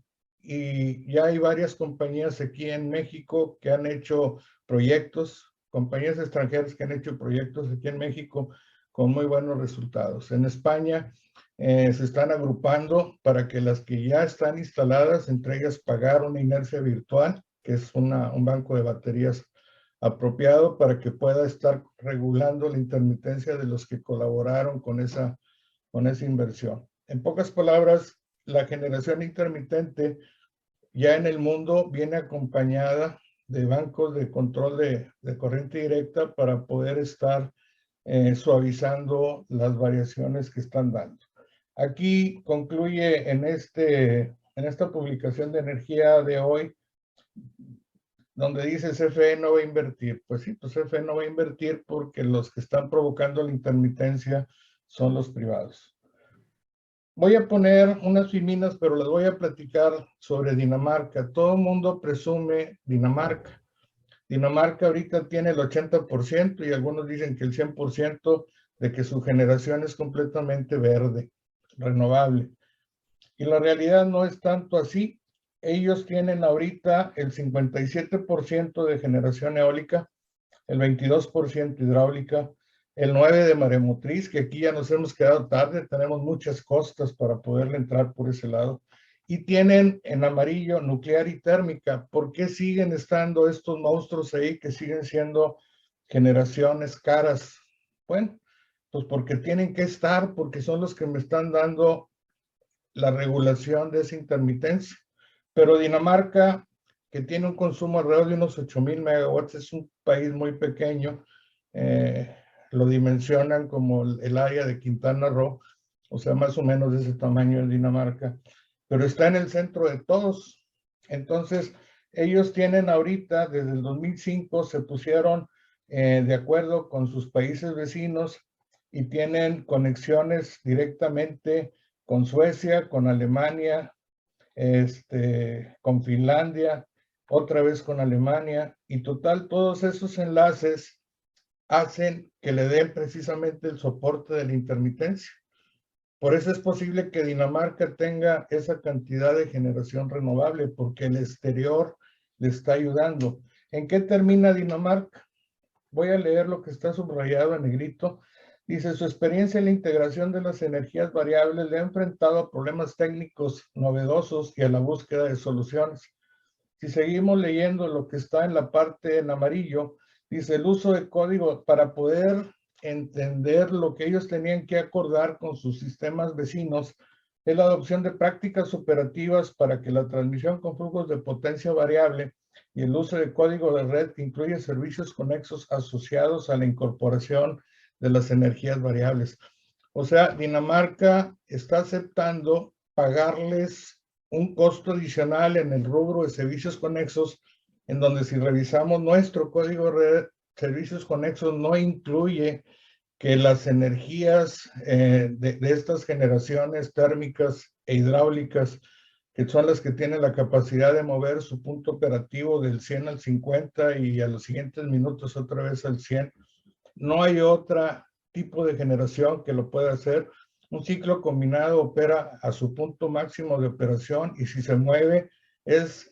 Y ya hay varias compañías aquí en México que han hecho proyectos, compañías extranjeras que han hecho proyectos aquí en México con muy buenos resultados. En España se están agrupando para que las que ya están instaladas, entre ellas pagar una inercia virtual, que es un banco de baterías apropiado para que pueda estar regulando la intermitencia de los que colaboraron con esa inversión. En pocas palabras, la generación intermitente ya en el mundo viene acompañada de bancos de control de corriente directa para poder estar suavizando las variaciones que están dando. Aquí concluye en esta publicación de Energía de hoy, donde dice CFE no va a invertir. Pues sí, pues CFE no va a invertir porque los que están provocando la intermitencia son los privados. Voy a poner unas fiminas, pero les voy a platicar sobre Dinamarca. Todo el mundo presume Dinamarca. Dinamarca ahorita tiene el 80% y algunos dicen que el 100% de que su generación es completamente verde, renovable. Y la realidad no es tanto así. Ellos tienen ahorita el 57% de generación eólica, el 22% hidráulica, el 9% de maremotriz, que aquí ya nos hemos quedado tarde, tenemos muchas costas para poderle entrar por ese lado. Y tienen en amarillo nuclear y térmica. ¿Por qué siguen estando estos monstruos ahí que siguen siendo generaciones caras? Bueno, pues porque tienen que estar, porque son los que me están dando la regulación de esa intermitencia. Pero Dinamarca, que tiene un consumo alrededor de unos 8,000 megawatts, es un país muy pequeño, lo dimensionan como el área de Quintana Roo, o sea, más o menos de ese tamaño en Dinamarca, pero está en el centro de todos. Entonces, ellos tienen ahorita, desde el 2005, se pusieron de acuerdo con sus países vecinos y tienen conexiones directamente con Suecia, con Alemania, con Finlandia, otra vez con Alemania, y total, todos esos enlaces hacen que le den precisamente el soporte de la intermitencia. Por eso es posible que Dinamarca tenga esa cantidad de generación renovable, porque el exterior le está ayudando. ¿En qué termina Dinamarca? Voy a leer lo que está subrayado en negrito. Dice, su experiencia en la integración de las energías variables le ha enfrentado a problemas técnicos novedosos y a la búsqueda de soluciones. Si seguimos leyendo lo que está en la parte en amarillo, dice el uso de código para poder entender lo que ellos tenían que acordar con sus sistemas vecinos, es la adopción de prácticas operativas para que la transmisión con flujos de potencia variable y el uso de código de red que incluye servicios conexos asociados a la incorporación de las energías variables. O sea, Dinamarca está aceptando pagarles un costo adicional en el rubro de servicios conexos, en donde si revisamos nuestro código de red, servicios conexos no incluye que las energías de estas generaciones térmicas e hidráulicas, que son las que tienen la capacidad de mover su punto operativo del 100 al 50 y a los siguientes minutos otra vez al 100, no hay otro tipo de generación que lo pueda hacer. Un ciclo combinado opera a su punto máximo de operación y si se mueve es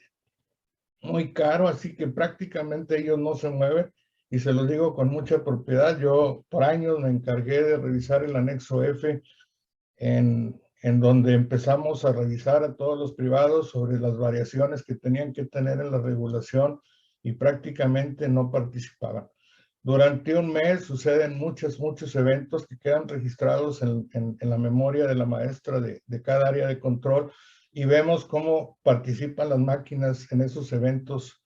muy caro, así que prácticamente ellos no se mueven. Y se los digo con mucha propiedad, yo por años me encargué de revisar el anexo F en donde empezamos a revisar a todos los privados sobre las variaciones que tenían que tener en la regulación y prácticamente no participaban. Durante un mes suceden muchos eventos que quedan registrados en la memoria de la maestra de cada área de control y vemos cómo participan las máquinas en esos eventos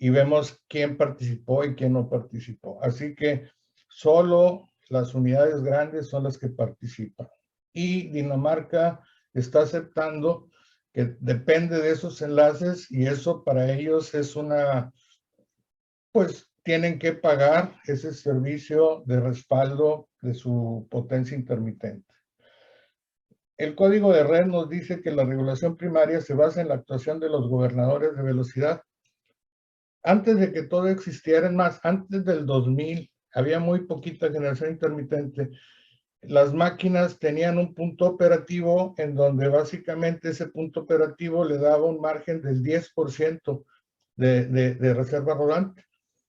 y vemos quién participó y quién no participó. Así que solo las unidades grandes son las que participan. Y Dinamarca está aceptando que depende de esos enlaces y eso para ellos es pues tienen que pagar ese servicio de respaldo de su potencia intermitente. El código de red nos dice que la regulación primaria se basa en la actuación de los gobernadores de velocidad. Antes de que todo existiera, más, antes del 2000, había muy poquita generación intermitente. Las máquinas tenían un punto operativo en donde básicamente ese punto operativo le daba un margen del 10% de reserva rodante.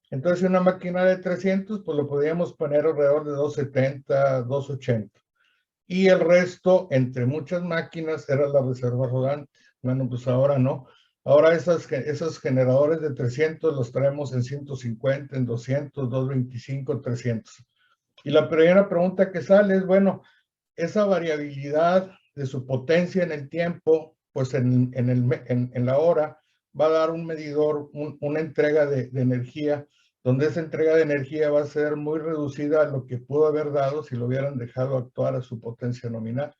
Entonces, una máquina de 300, pues lo podíamos poner alrededor de 270, 280. Y el resto, entre muchas máquinas, era la reserva rodante. Bueno, pues ahora no. Ahora esos generadores de 300 los traemos en 150, en 200, 225, 300. Y la primera pregunta que sale es, bueno, esa variabilidad de su potencia en el tiempo, pues en la hora, va a dar un medidor, una entrega de energía, donde esa entrega de energía va a ser muy reducida a lo que pudo haber dado si lo hubieran dejado actuar a su potencia nominal.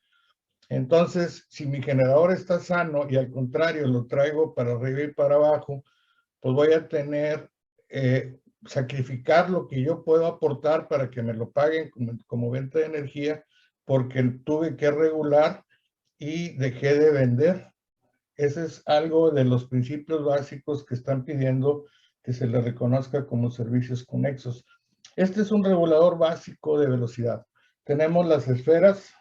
Entonces, si mi generador está sano y al contrario lo traigo para arriba y para abajo, pues voy a tener sacrificar lo que yo puedo aportar para que me lo paguen como venta de energía, porque tuve que regular y dejé de vender. Ese es algo de los principios básicos que están pidiendo que se le reconozca como servicios conexos. Este es un regulador básico de velocidad. Tenemos las esferas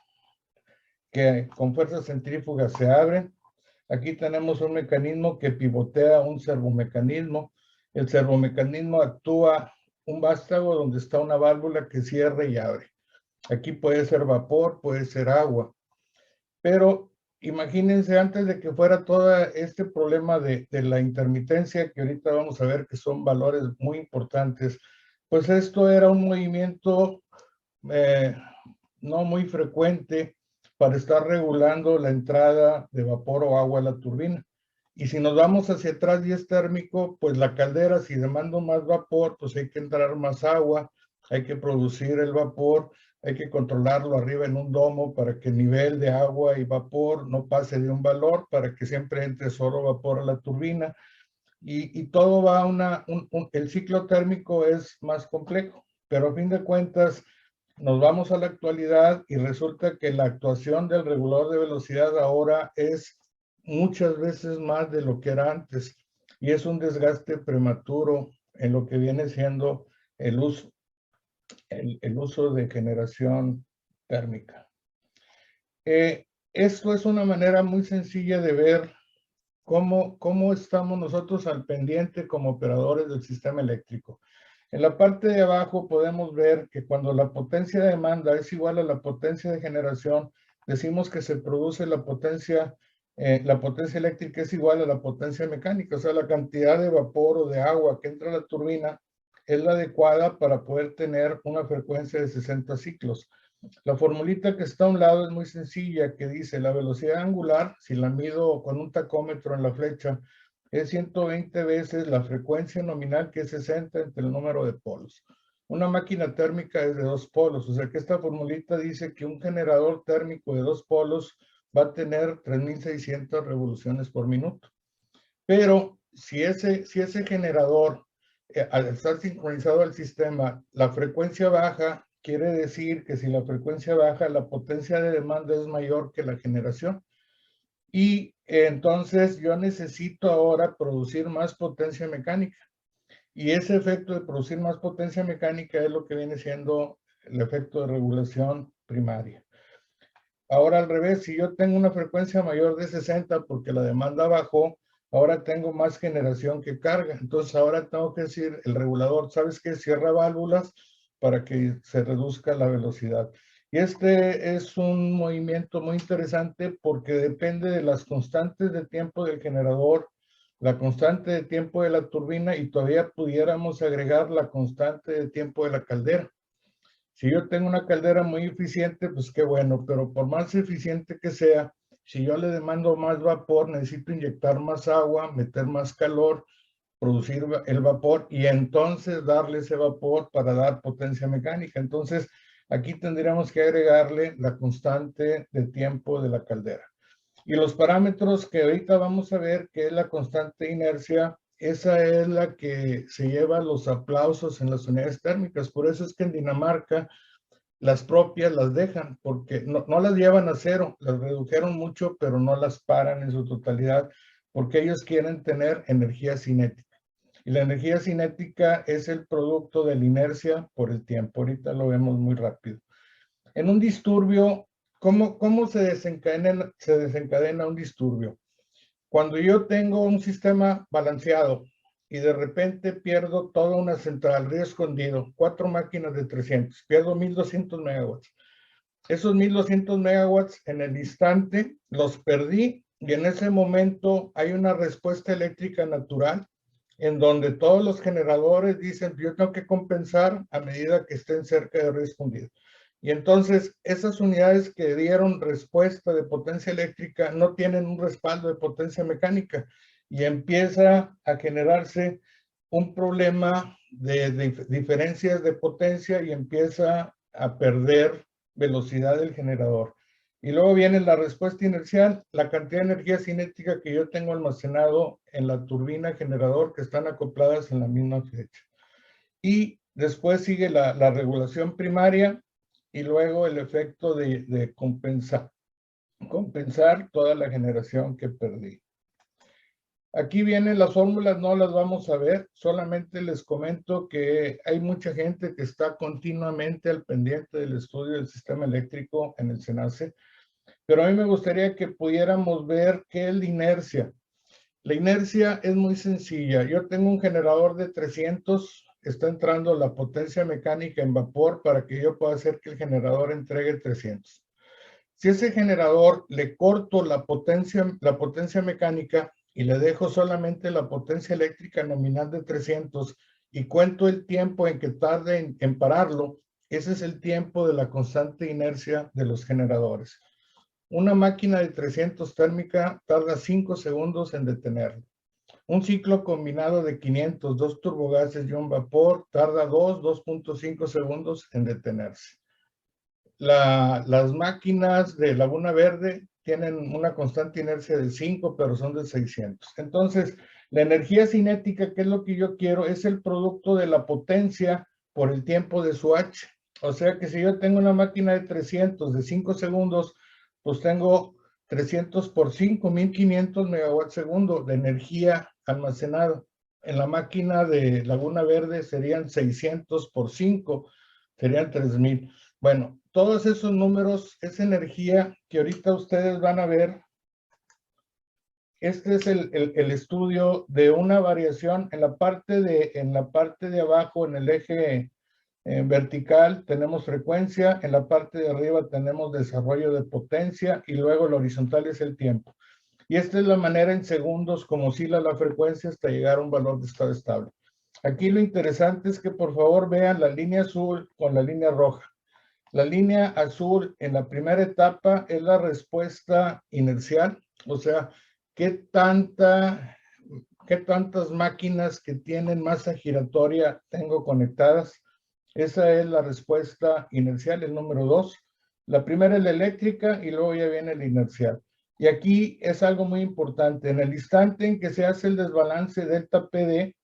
que con fuerza centrífuga se abren. Aquí tenemos un mecanismo que pivotea un servomecanismo. El servomecanismo actúa un vástago donde está una válvula que cierra y abre. Aquí puede ser vapor, puede ser agua. Pero imagínense antes de que fuera todo este problema de la intermitencia, que ahorita vamos a ver que son valores muy importantes, pues esto era un movimiento no muy frecuente para estar regulando la entrada de vapor o agua a la turbina. Y si nos vamos hacia atrás y es térmico, pues la caldera, si demando más vapor, pues hay que entrar más agua, hay que producir el vapor, hay que controlarlo arriba en un domo para que el nivel de agua y vapor no pase de un valor, para que siempre entre solo vapor a la turbina. Y todo va a el ciclo térmico es más complejo, pero a fin de cuentas nos vamos a la actualidad y resulta que la actuación del regulador de velocidad ahora es muchas veces más de lo que era antes, y es un desgaste prematuro en lo que viene siendo el uso de generación térmica. Esto es una manera muy sencilla de ver cómo estamos nosotros al pendiente como operadores del sistema eléctrico. En la parte de abajo podemos ver que cuando la potencia de demanda es igual a la potencia de generación, decimos que se produce la potencia eléctrica es igual a la potencia mecánica, o sea, la cantidad de vapor o de agua que entra a la turbina es la adecuada para poder tener una frecuencia de 60 ciclos. La formulita que está a un lado es muy sencilla, que dice la velocidad angular, si la mido con un tacómetro en la flecha, es 120 veces la frecuencia nominal, que es 60 entre el número de polos. Una máquina térmica es de 2 polos, o sea que esta formulita dice que un generador térmico de 2 polos va a tener 3.600 revoluciones por minuto. Pero si ese generador, al estar sincronizado al sistema, la frecuencia baja, quiere decir que si la frecuencia baja, la potencia de demanda es mayor que la generación. Y entonces yo necesito ahora producir más potencia mecánica. Y ese efecto de producir más potencia mecánica es lo que viene siendo el efecto de regulación primaria. Ahora al revés, si yo tengo una frecuencia mayor de 60 porque la demanda bajó, ahora tengo más generación que carga. Entonces ahora tengo que decir, el regulador, ¿sabes qué? Cierra válvulas para que se reduzca la velocidad. Y este es un movimiento muy interesante porque depende de las constantes de tiempo del generador, la constante de tiempo de la turbina, y todavía pudiéramos agregar la constante de tiempo de la caldera. Si yo tengo una caldera muy eficiente, pues qué bueno, pero por más eficiente que sea, si yo le demando más vapor, necesito inyectar más agua, meter más calor, producir el vapor y entonces darle ese vapor para dar potencia mecánica. Entonces, aquí tendríamos que agregarle la constante de tiempo de la caldera. Y los parámetros que ahorita vamos a ver, que es la constante de inercia, esa es la que se lleva los aplausos en las unidades térmicas. Por eso es que en Dinamarca las propias las dejan, porque no las llevan a cero, las redujeron mucho, pero no las paran en su totalidad, porque ellos quieren tener energía cinética. Y la energía cinética es el producto de la inercia por el tiempo. Ahorita lo vemos muy rápido. En un disturbio, ¿cómo se desencadena un disturbio? Cuando yo tengo un sistema balanceado y de repente pierdo toda una central, río escondido, 4 máquinas de 300, pierdo 1.200 megawatts. Esos 1.200 megawatts en el instante los perdí, y en ese momento hay una respuesta eléctrica natural en donde todos los generadores dicen, yo tengo que compensar a medida que estén cerca de río escondido. Y entonces esas unidades que dieron respuesta de potencia eléctrica no tienen un respaldo de potencia mecánica, y empieza a generarse un problema de diferencias de potencia y empieza a perder velocidad del generador. Y luego viene la respuesta inercial, la cantidad de energía cinética que yo tengo almacenado en la turbina generador que están acopladas en la misma flecha. Y después sigue la regulación primaria y luego el efecto de compensar toda la generación que perdí. Aquí vienen las fórmulas, no las vamos a ver, solamente les comento que hay mucha gente que está continuamente al pendiente del estudio del sistema eléctrico en el SENACE, pero a mí me gustaría que pudiéramos ver qué es la inercia. La inercia es muy sencilla. Yo tengo un generador de 300, está entrando la potencia mecánica en vapor para que yo pueda hacer que el generador entregue 300. Si ese generador le corto la potencia mecánica y le dejo solamente la potencia eléctrica nominal de 300 y cuento el tiempo en que tarde en pararlo, ese es el tiempo de la constante inercia de los generadores. Una máquina de 300 térmica tarda 5 segundos en detenerlo. Un ciclo combinado de 500, 2 turbogases y un vapor, tarda 2.5 segundos en detenerse. Las máquinas de Laguna Verde tienen una constante inercia de 5, pero son de 600. Entonces, la energía cinética, que es lo que yo quiero, es el producto de la potencia por el tiempo de su H. O sea que si yo tengo una máquina de 300 de 5 segundos, pues tengo 300 por 5, 1500 megawatts segundo de energía almacenada. En la máquina de Laguna Verde serían 600 por 5, serían 3000. Bueno, todos esos números, esa energía que ahorita ustedes van a ver, este es el estudio de una variación en la parte de abajo, en el eje vertical tenemos frecuencia, en la parte de arriba tenemos desarrollo de potencia y luego la horizontal es el tiempo. Y esta es la manera en segundos como oscila la frecuencia hasta llegar a un valor de estado estable. Aquí lo interesante es que por favor vean la línea azul con la línea roja. La línea azul en la primera etapa es la respuesta inercial, o sea, qué tantas máquinas que tienen masa giratoria tengo conectadas. Esa es la respuesta inercial, el número 2. La primera es la eléctrica y luego ya viene la inercial. Y aquí es algo muy importante. En el instante en que se hace el desbalance delta PD,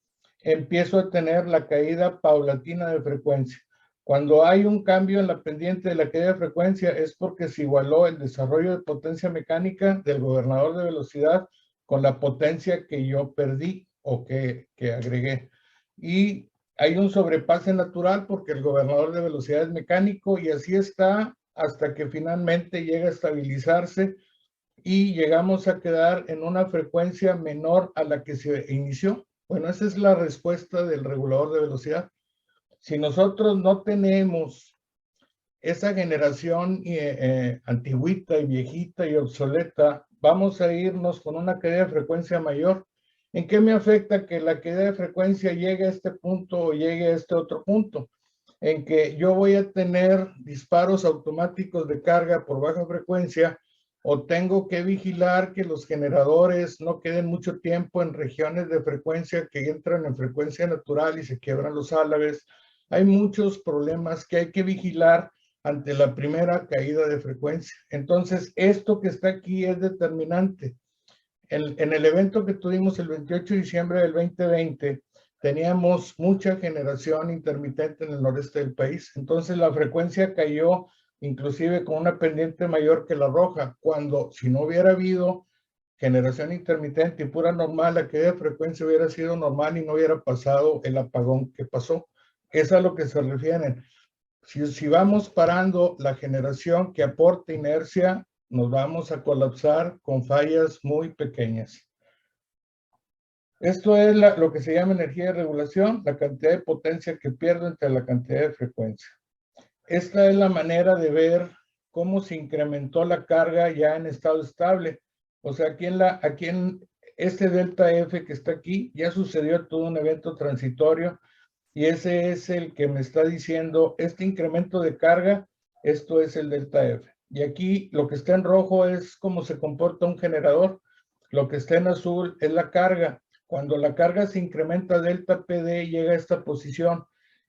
empiezo a tener la caída paulatina de frecuencia. Cuando hay un cambio en la pendiente de la caída de frecuencia es porque se igualó el desarrollo de potencia mecánica del gobernador de velocidad con la potencia que yo perdí o que agregué. Y hay un sobrepase natural porque el gobernador de velocidad es mecánico y así está hasta que finalmente llega a estabilizarse y llegamos a quedar en una frecuencia menor a la que se inició. Bueno, esa es la respuesta del regulador de velocidad. Si nosotros no tenemos esa generación antigüita y viejita y obsoleta, vamos a irnos con una caída de frecuencia mayor. ¿En qué me afecta que la caída de frecuencia llegue a este punto o llegue a este otro punto? En que yo voy a tener disparos automáticos de carga por baja frecuencia o tengo que vigilar que los generadores no queden mucho tiempo en regiones de frecuencia que entran en frecuencia natural y se quiebran los álabes. Hay muchos problemas que hay que vigilar ante la primera caída de frecuencia. Entonces, esto que está aquí es determinante. En el evento que tuvimos el 28 de diciembre del 2020, teníamos mucha generación intermitente en el noreste del país. Entonces, la frecuencia cayó inclusive con una pendiente mayor que la roja, cuando si no hubiera habido generación intermitente y pura normal, la caída de frecuencia hubiera sido normal y no hubiera pasado el apagón que pasó. Es a lo que se refieren. Si vamos parando la generación que aporta inercia, nos vamos a colapsar con fallas muy pequeñas. Esto es lo que se llama energía de regulación, la cantidad de potencia que pierdo entre la cantidad de frecuencia. Esta es la manera de ver cómo se incrementó la carga ya en estado estable. O sea, aquí en este delta F que está aquí, ya sucedió todo un evento transitorio y ese es el que me está diciendo este incremento de carga, esto es el delta F. Y aquí lo que está en rojo es cómo se comporta un generador, lo que está en azul es la carga. Cuando la carga se incrementa delta PD llega a esta posición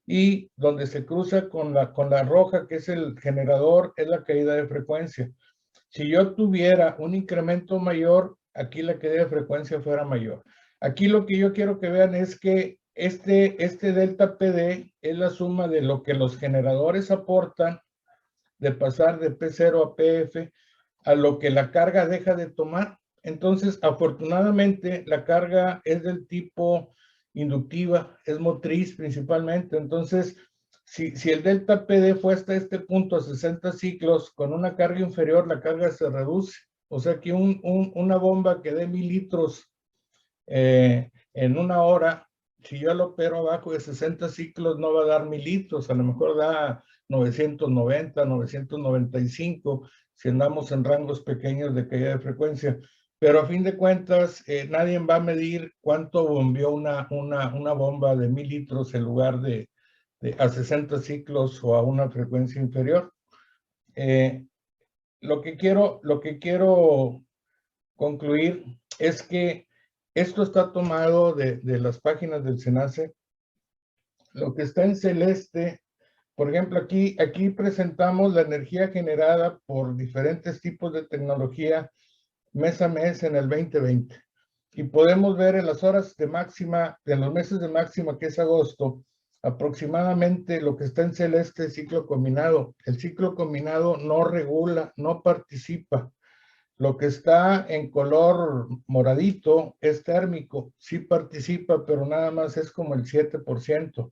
y donde se cruza con la roja que es el generador es la caída de frecuencia. Si yo tuviera un incremento mayor, aquí la caída de frecuencia fuera mayor. Aquí lo que yo quiero que vean es que este delta PD es la suma de lo que los generadores aportan, de pasar de P0 a PF, a lo que la carga deja de tomar. Entonces, afortunadamente, la carga es del tipo inductiva, es motriz principalmente. Entonces, si el delta PD fue hasta este punto a 60 ciclos, con una carga inferior, la carga se reduce. O sea que una bomba que dé 1000 litros en una hora, si yo lo opero abajo de 60 ciclos, no va a dar 1000 litros, a lo mejor da 990, 995, si andamos en rangos pequeños de caída de frecuencia. Pero a fin de cuentas, nadie va a medir cuánto bombeó una bomba de 1000 litros en lugar de a 60 ciclos o a una frecuencia inferior. Lo que quiero concluir es que esto está tomado de las páginas del SENACE. Lo que está en celeste, por ejemplo, aquí presentamos la energía generada por diferentes tipos de tecnología mes a mes en el 2020. Y podemos ver en las horas de máxima, en los meses de máxima, que es agosto, aproximadamente lo que está en celeste es ciclo combinado. El ciclo combinado no regula, no participa. Lo que está en color moradito es térmico, sí participa, pero nada más es como el 7%.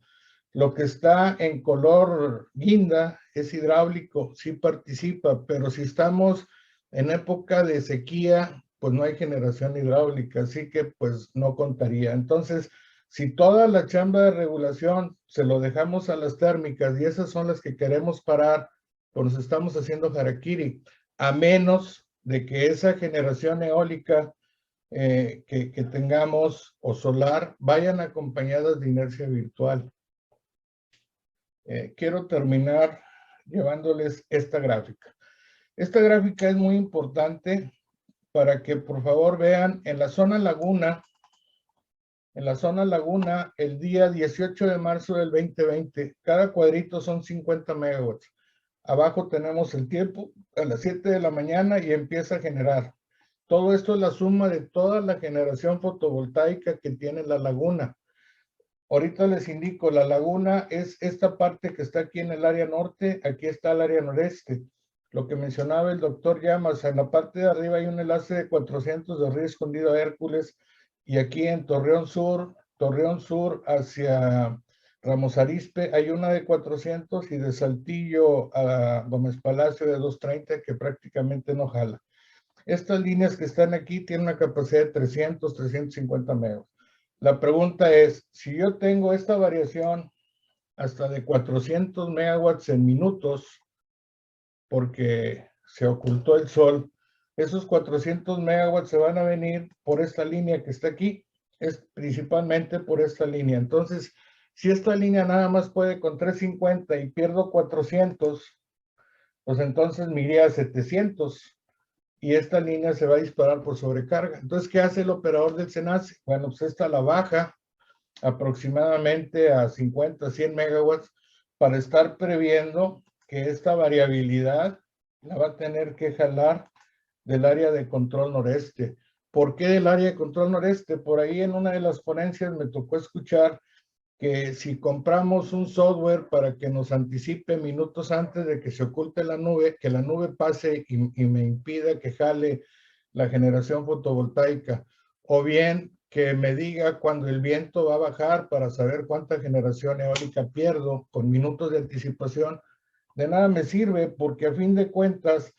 Lo que está en color guinda es hidráulico, sí participa, pero si estamos en época de sequía, pues no hay generación hidráulica, así que pues no contaría. Entonces, si toda la chamba de regulación se lo dejamos a las térmicas y esas son las que queremos parar, pues nos estamos haciendo harakiri, a menos de que esa generación eólica que tengamos o solar vayan acompañadas de inercia virtual. Quiero terminar llevándoles esta gráfica. Esta gráfica es muy importante para que por favor vean en la zona laguna, el día 18 de marzo del 2020, cada cuadrito son 50 megawatts. Abajo tenemos el tiempo a las 7 de la mañana y empieza a generar. Todo esto es la suma de toda la generación fotovoltaica que tiene la laguna. Ahorita les indico, la laguna es esta parte que está aquí en el área norte, aquí está el área noreste. Lo que mencionaba el doctor Llamas, en la parte de arriba hay un enlace de 400 de Río Escondido a Hércules, y aquí en Torreón Sur hacia Ramos Arizpe, hay una de 400 y de Saltillo a Gómez Palacio de 230 que prácticamente no jala. Estas líneas que están aquí tienen una capacidad de 300, 350 megawatts. La pregunta es, si yo tengo esta variación hasta de 400 megawatts en minutos, porque se ocultó el sol, esos 400 megawatts se van a venir por esta línea que está aquí, es principalmente por esta línea. Entonces, si esta línea nada más puede con 350 y pierdo 400, pues entonces me iría a 700 y esta línea se va a disparar por sobrecarga. Entonces, ¿qué hace el operador del SENACE? Bueno, pues esta la baja aproximadamente a 50, 100 megawatts para estar previendo que esta variabilidad la va a tener que jalar del área de control noreste. ¿Por qué del área de control noreste? Por ahí en una de las ponencias me tocó escuchar que si compramos un software para que nos anticipe minutos antes de que se oculte la nube, que la nube pase y me impida que jale la generación fotovoltaica, o bien que me diga cuando el viento va a bajar para saber cuánta generación eólica pierdo con minutos de anticipación, de nada me sirve porque a fin de cuentas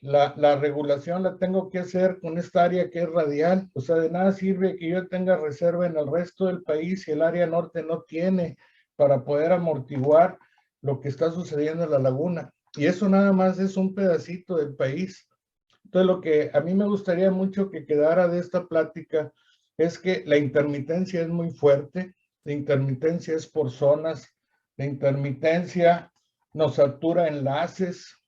la regulación la tengo que hacer con esta área que es radial. O sea, de nada sirve que yo tenga reserva en el resto del país y el área norte no tiene para poder amortiguar lo que está sucediendo en la laguna. Y eso nada más es un pedacito del país. Entonces, lo que a mí me gustaría mucho que quedara de esta plática es que la intermitencia es muy fuerte, la intermitencia es por zonas, la intermitencia nos satura enlaces.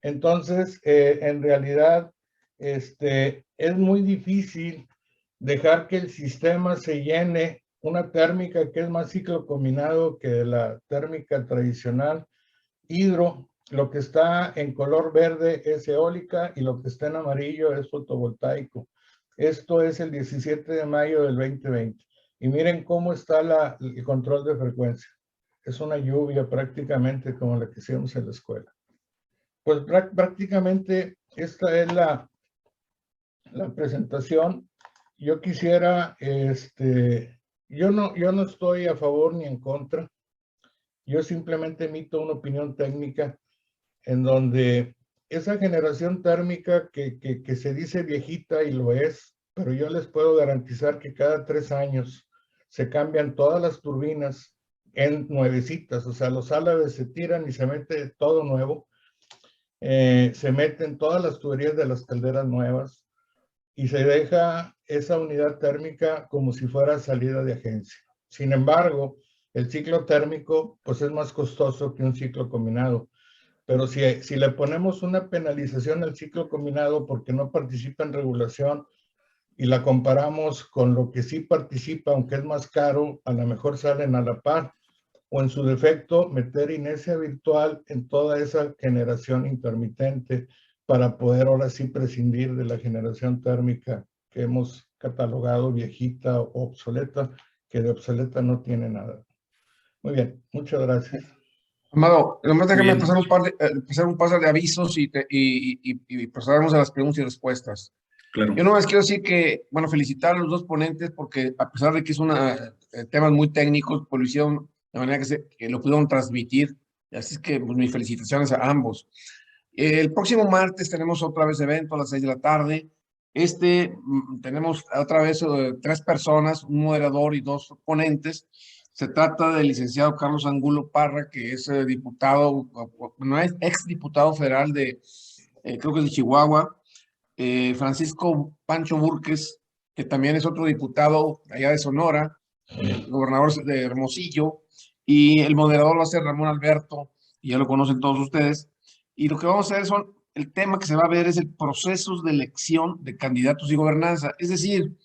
Entonces, en realidad, es muy difícil dejar que el sistema se llene. Una térmica que es más ciclo combinado que la térmica tradicional, hidro, lo que está en color verde es eólica y lo que está en amarillo es fotovoltaico. Esto es el 17 de mayo del 2020. Y miren cómo está el control de frecuencia. Es una lluvia prácticamente como la que hicimos en la escuela. Pues prácticamente esta es la presentación. Yo quisiera, yo no estoy a favor ni en contra. Yo simplemente emito una opinión técnica en donde esa generación térmica que se dice viejita y lo es, pero yo les puedo garantizar que cada 3 años se cambian todas las turbinas en nuevecitas, o sea, los álabes se tiran y se mete todo nuevo, se meten todas las tuberías de las calderas nuevas y se deja esa unidad térmica como si fuera salida de agencia. Sin embargo, el ciclo térmico pues es más costoso que un ciclo combinado. Pero si le ponemos una penalización al ciclo combinado porque no participa en regulación y la comparamos con lo que sí participa, aunque es más caro, a lo mejor salen a la par, o en su defecto meter inercia virtual en toda esa generación intermitente para poder ahora sí prescindir de la generación térmica que hemos catalogado viejita o obsoleta, que de obsoleta no tiene nada. Muy bien, muchas gracias. Amado, nomás déjame Bien. pasar un par de avisos y pasaremos a las preguntas y respuestas. Claro. Yo nomás quiero decir que, bueno, felicitar a los dos ponentes porque a pesar de que es temas muy técnicos, pues lo hicieron de manera que lo pudieron transmitir. Así es que pues, mis felicitaciones a ambos. El próximo martes tenemos otra vez evento a las 6 de la tarde. Tenemos otra vez 3 personas, un moderador y 2 ponentes. Se trata del licenciado Carlos Angulo Parra, que es diputado, no es exdiputado federal creo que es de Chihuahua. Francisco Pancho Burques, que también es otro diputado allá de Sonora, gobernador de Hermosillo, y el moderador va a ser Ramón Alberto, y ya lo conocen todos ustedes. Y lo que vamos a hacer el tema que se va a ver es el proceso de elección de candidatos y gobernanza. Es decir,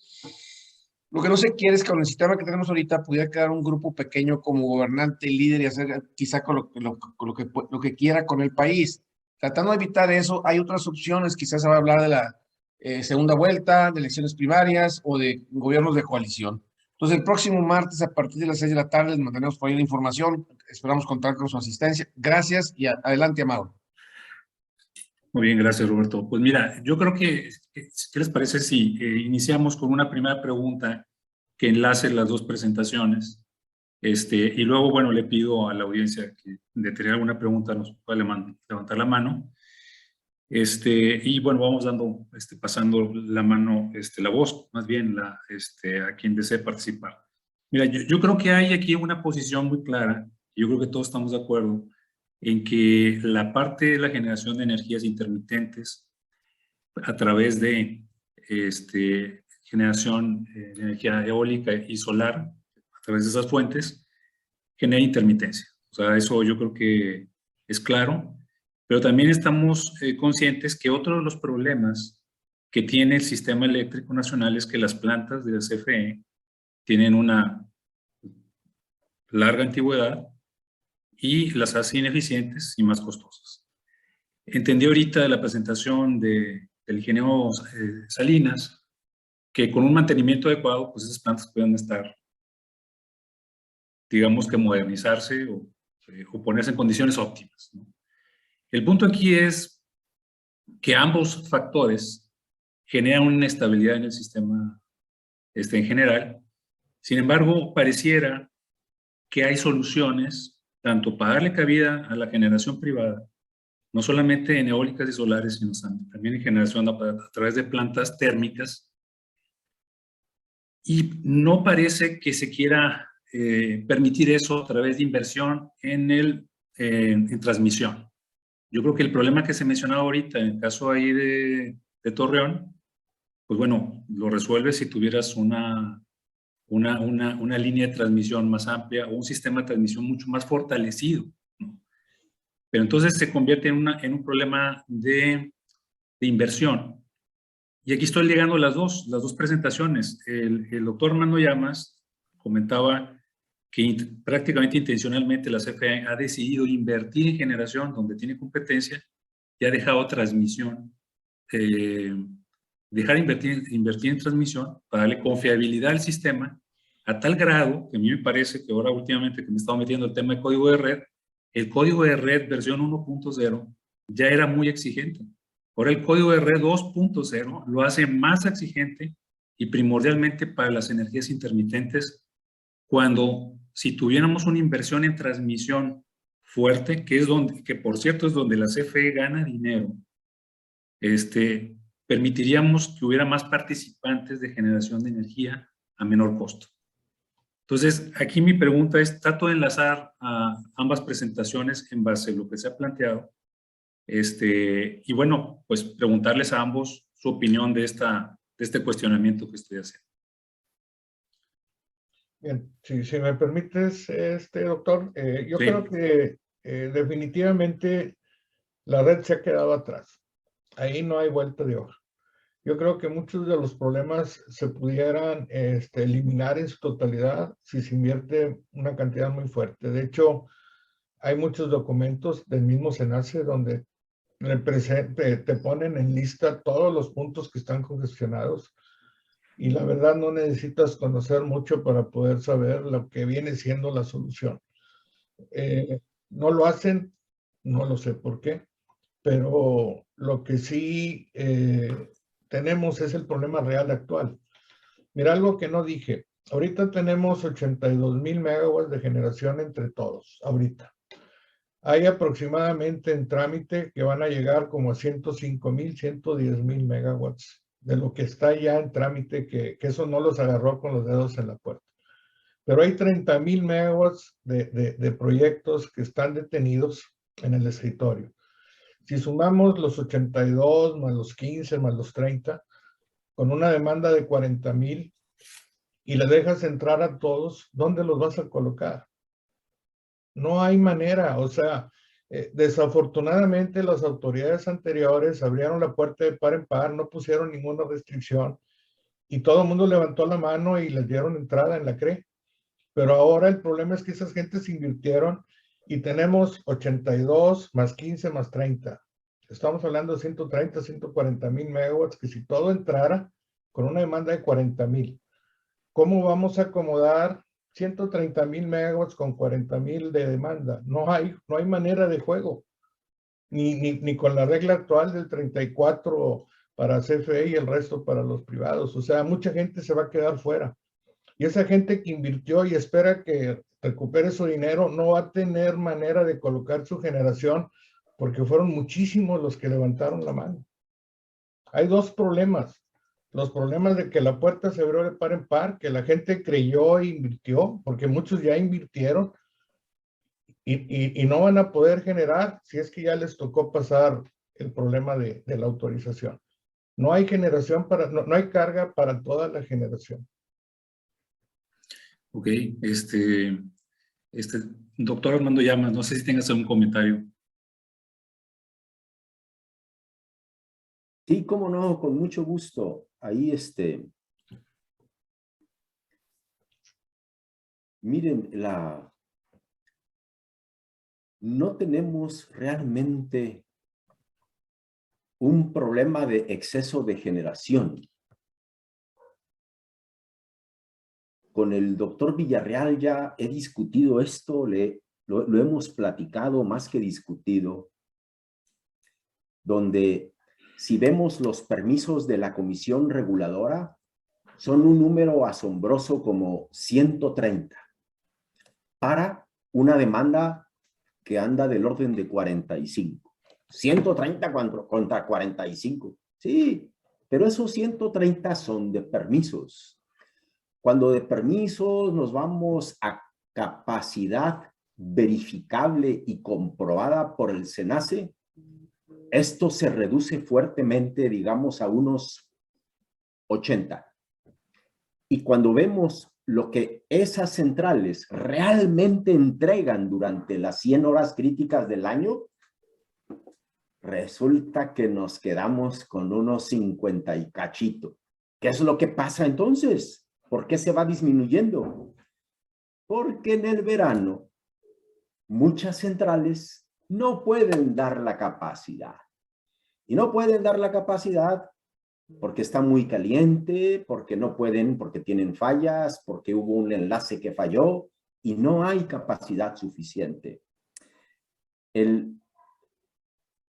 lo que no se quiere es que con el sistema que tenemos ahorita pudiera quedar un grupo pequeño como gobernante, líder y hacer quizá con lo que quiera con el país. Tratando de evitar eso, hay otras opciones. Quizás se va a hablar de la segunda vuelta, de elecciones primarias o de gobiernos de coalición. Entonces, el próximo martes a partir de las 6 de la tarde les mantenemos por ahí la información. Esperamos contar con su asistencia. Gracias y adelante, Amado. Muy bien, gracias, Roberto. Pues mira, yo creo que, ¿qué les parece si iniciamos con una primera pregunta que enlace las dos presentaciones? Y luego, bueno, le pido a la audiencia que de tener alguna pregunta nos pueda levantar la mano. Y bueno, vamos pasando la mano, la voz, más bien, a quien desee participar. Mira, yo creo que hay aquí una posición muy clara, yo creo que todos estamos de acuerdo, en que la parte de la generación de energías intermitentes a través de generación de energía eólica y solar, a través de esas fuentes, genera intermitencia. O sea, eso yo creo que es claro, pero también estamos conscientes que otro de los problemas que tiene el sistema eléctrico nacional es que las plantas de la CFE tienen una larga antigüedad y las hace ineficientes y más costosas. Entendí ahorita de la presentación del ingeniero Salinas que con un mantenimiento adecuado, pues esas plantas pueden estar, digamos que modernizarse o ponerse en condiciones óptimas, ¿no? El punto aquí es que ambos factores generan una inestabilidad en el sistema en general. Sin embargo, pareciera que hay soluciones tanto para darle cabida a la generación privada, no solamente en eólicas y solares, sino también en generación a través de plantas térmicas. Y no parece que se quiera permitir eso a través de inversión en transmisión. Yo creo que el problema que se mencionaba ahorita, en el caso ahí de Torreón, pues bueno, lo resuelves si tuvieras una línea de transmisión más amplia o un sistema de transmisión mucho más fortalecido, ¿no? Pero entonces se convierte en un problema de inversión. Y aquí estoy llegando a las dos presentaciones. El doctor Armando Llamas comentaba que prácticamente intencionalmente la CFE ha decidido invertir en generación donde tiene competencia y ha dejado transmisión, invertir en transmisión para darle confiabilidad al sistema a tal grado que a mí me parece que ahora últimamente que me he estado metiendo el tema de código de red, el código de red versión 1.0 ya era muy exigente. Ahora el código de red 2.0 lo hace más exigente y primordialmente para las energías intermitentes, cuando si tuviéramos una inversión en transmisión fuerte, que por cierto es donde la CFE gana dinero, permitiríamos que hubiera más participantes de generación de energía a menor costo. Entonces, aquí mi pregunta es, trato de enlazar a ambas presentaciones en base a lo que se ha planteado. Y bueno, pues preguntarles a ambos su opinión de este cuestionamiento que estoy haciendo. Bien, si me permites, doctor, yo Sí. creo que definitivamente la red se ha quedado atrás. Ahí no hay vuelta de hoja. Yo creo que muchos de los problemas se pudieran eliminar en su totalidad si se invierte una cantidad muy fuerte. De hecho, hay muchos documentos del mismo SENACE donde te ponen en lista todos los puntos que están congestionados y la verdad no necesitas conocer mucho para poder saber lo que viene siendo la solución. No lo hacen, no lo sé por qué, pero lo que sí tenemos es el problema real actual. Mira, algo que no dije. Ahorita tenemos 82,000 megawatts de generación entre todos, ahorita. Hay aproximadamente en trámite que van a llegar como a 105,000, 110,000 megawatts de lo que está ya en trámite, que eso no los agarró con los dedos en la puerta. Pero hay 30,000 megawatts de proyectos que están detenidos en el escritorio. Si sumamos los 82 más los 15 más los 30, con una demanda de 40,000 y le dejas entrar a todos, ¿dónde los vas a colocar? No hay manera, o sea, desafortunadamente las autoridades anteriores abrieron la puerta de par en par, no pusieron ninguna restricción y todo el mundo levantó la mano y les dieron entrada en la CRE. Pero ahora el problema es que esas gentes invirtieron y tenemos 82 más 15 más 30. Estamos hablando de 130, 140,000 megawatts que si todo entrara con una demanda de 40,000, ¿cómo vamos a acomodar 130,000 megawatts con 40,000 de demanda? No hay manera de juego, ni con la regla actual del 34 para CFE y el resto para los privados. O sea, mucha gente se va a quedar fuera. Y esa gente que invirtió y espera que recupere su dinero no va a tener manera de colocar su generación porque fueron muchísimos los que levantaron la mano. Hay dos problemas. Los problemas de que la puerta se abrió de par en par, que la gente creyó e invirtió, porque muchos ya invirtieron y no van a poder generar si es que ya les tocó pasar el problema de la autorización. No hay generación no hay carga para toda la generación. Ok, doctor Armando Llamas, no sé si tengas algún comentario. Sí, cómo no, con mucho gusto. Ahí, miren, no tenemos realmente un problema de exceso de generación. Con el doctor Villarreal ya he discutido esto, lo hemos platicado más que discutido, donde si vemos los permisos de la Comisión Reguladora, son un número asombroso como 130 para una demanda que anda del orden de 45. 130 contra 45. Sí, pero esos 130 son de permisos. Cuando de permisos nos vamos a capacidad verificable y comprobada por el SENACE, esto se reduce fuertemente, digamos, a unos 80. Y cuando vemos lo que esas centrales realmente entregan durante las 100 horas críticas del año, resulta que nos quedamos con unos 50 y cachito. ¿Qué es lo que pasa entonces? ¿Por qué se va disminuyendo? Porque en el verano muchas centrales no pueden dar la capacidad. Y no pueden dar la capacidad porque está muy caliente, porque no pueden, porque tienen fallas, porque hubo un enlace que falló y no hay capacidad suficiente.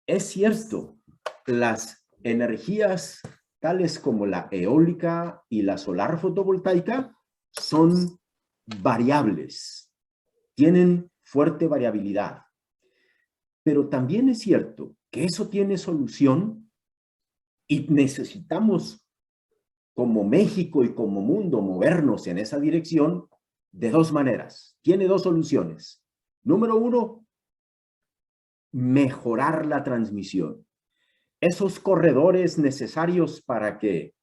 Es cierto, las energías tales como la eólica y la solar fotovoltaica son variables, tienen fuerte variabilidad. Pero también es cierto que eso tiene solución y necesitamos, como México y como mundo, movernos en esa dirección de dos maneras. Tiene dos soluciones. Número uno, mejorar la transmisión. Esos corredores necesarios para que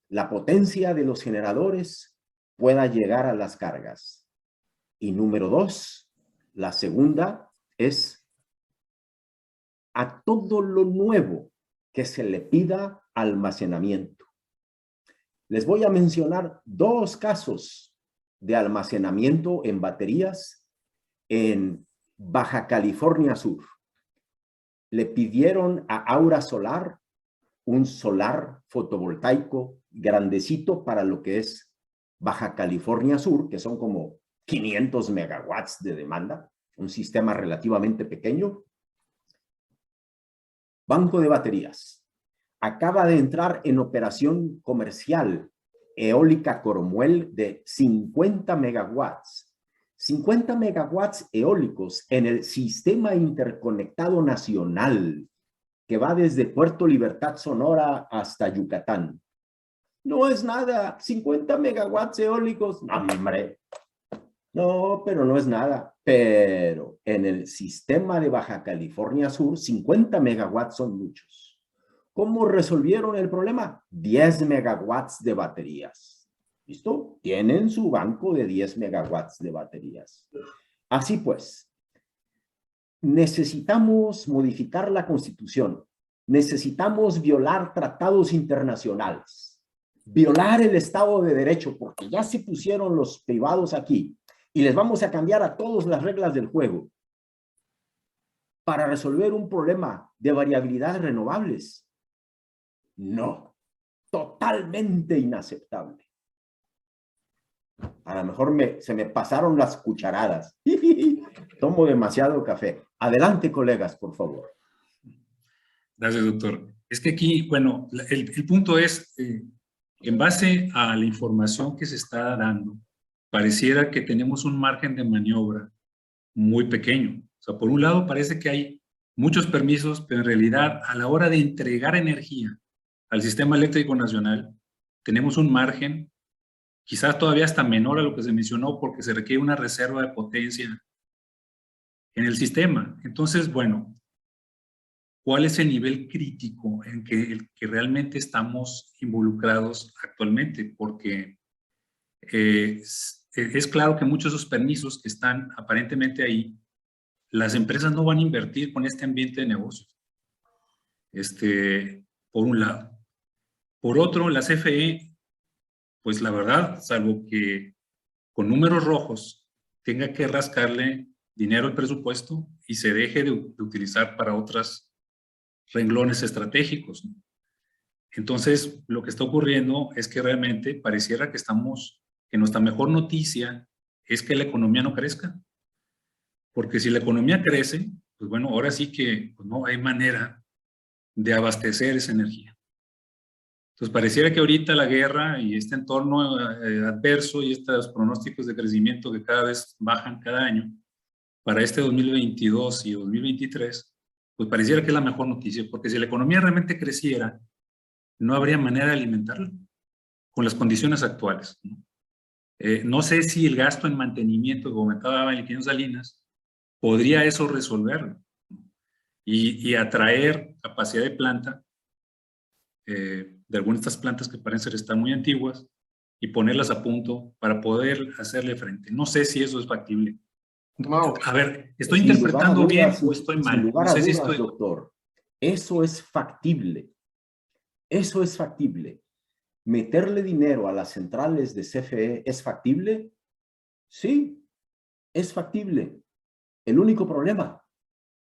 la potencia de los generadores pueda llegar a las cargas. Y número dos, la segunda es a todo lo nuevo que se le pida almacenamiento. Les voy a mencionar dos casos de almacenamiento en baterías en Baja California Sur. Le pidieron a Aura Solar un solar fotovoltaico grandecito para lo que es Baja California Sur, que son como 500 megawatts de demanda, un sistema relativamente pequeño. Banco de baterías. Acaba de entrar en operación comercial eólica Cormuel de 50 megawatts. 50 megawatts eólicos en el sistema interconectado nacional que va desde Puerto Libertad, Sonora hasta Yucatán. No es nada, 50 megawatts eólicos, no, hombre. No, pero no es nada. Pero en el sistema de Baja California Sur, 50 megawatts son muchos. ¿Cómo resolvieron el problema? 10 megawatts de baterías. ¿Listo? Tienen su banco de 10 megawatts de baterías. Así pues, necesitamos modificar la Constitución. Necesitamos violar tratados internacionales. Violar el Estado de Derecho, porque ya se pusieron los privados aquí y les vamos a cambiar a todos las reglas del juego para resolver un problema de variabilidad de renovables. No, totalmente inaceptable. A lo mejor se me pasaron las cucharadas. Tomo demasiado café. Adelante, colegas, por favor. Gracias, doctor. Es que aquí, bueno, el punto es, en base a la información que se está dando, pareciera que tenemos un margen de maniobra muy pequeño. O sea, por un lado parece que hay muchos permisos, pero en realidad a la hora de entregar energía al sistema eléctrico nacional, tenemos un margen quizás todavía hasta menor a lo que se mencionó porque se requiere una reserva de potencia en el sistema. Entonces, bueno, ¿cuál es el nivel crítico en que realmente estamos involucrados actualmente? Porque es claro que muchos de esos permisos que están aparentemente ahí, las empresas no van a invertir con este ambiente de negocios. Por un lado. Por otro, la CFE, pues la verdad, salvo que con números rojos tenga que rascarle dinero al presupuesto y se deje de utilizar para otros renglones estratégicos, ¿no? Entonces, lo que está ocurriendo es que realmente pareciera que nuestra mejor noticia es que la economía no crezca. Porque si la economía crece, pues bueno, ahora sí que pues no hay manera de abastecer esa energía. Entonces, pareciera que ahorita la guerra y este entorno adverso y estos pronósticos de crecimiento que cada vez bajan cada año, para este 2022 y 2023, pues pareciera que es la mejor noticia, porque si la economía realmente creciera, no habría manera de alimentarla con las condiciones actuales, ¿no? No sé si el gasto en mantenimiento que comentaba el ingeniero Salinas podría eso resolverlo y atraer capacidad de planta de algunas de estas plantas que parecen estar muy antiguas y ponerlas a punto para poder hacerle frente. No sé si eso es factible. A ver, ¿estoy interpretando bien o estoy mal? Sin lugar a No sé si dudas, estoy... doctor, eso es factible. Eso es factible. ¿Meterle dinero a las centrales de CFE es factible? Sí, Es factible. El único problema,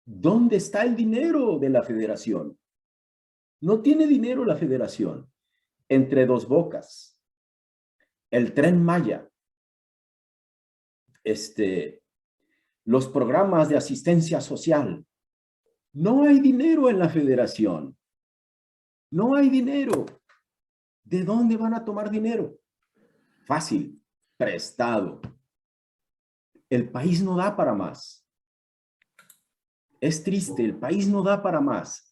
¿dónde está el dinero de la federación? No tiene dinero la federación. Entre Dos Bocas, el Tren Maya, los programas de asistencia social. No hay dinero en la federación. No hay dinero. ¿De dónde van a tomar dinero? Fácil, prestado. El país no da para más. Es triste, el país no da para más.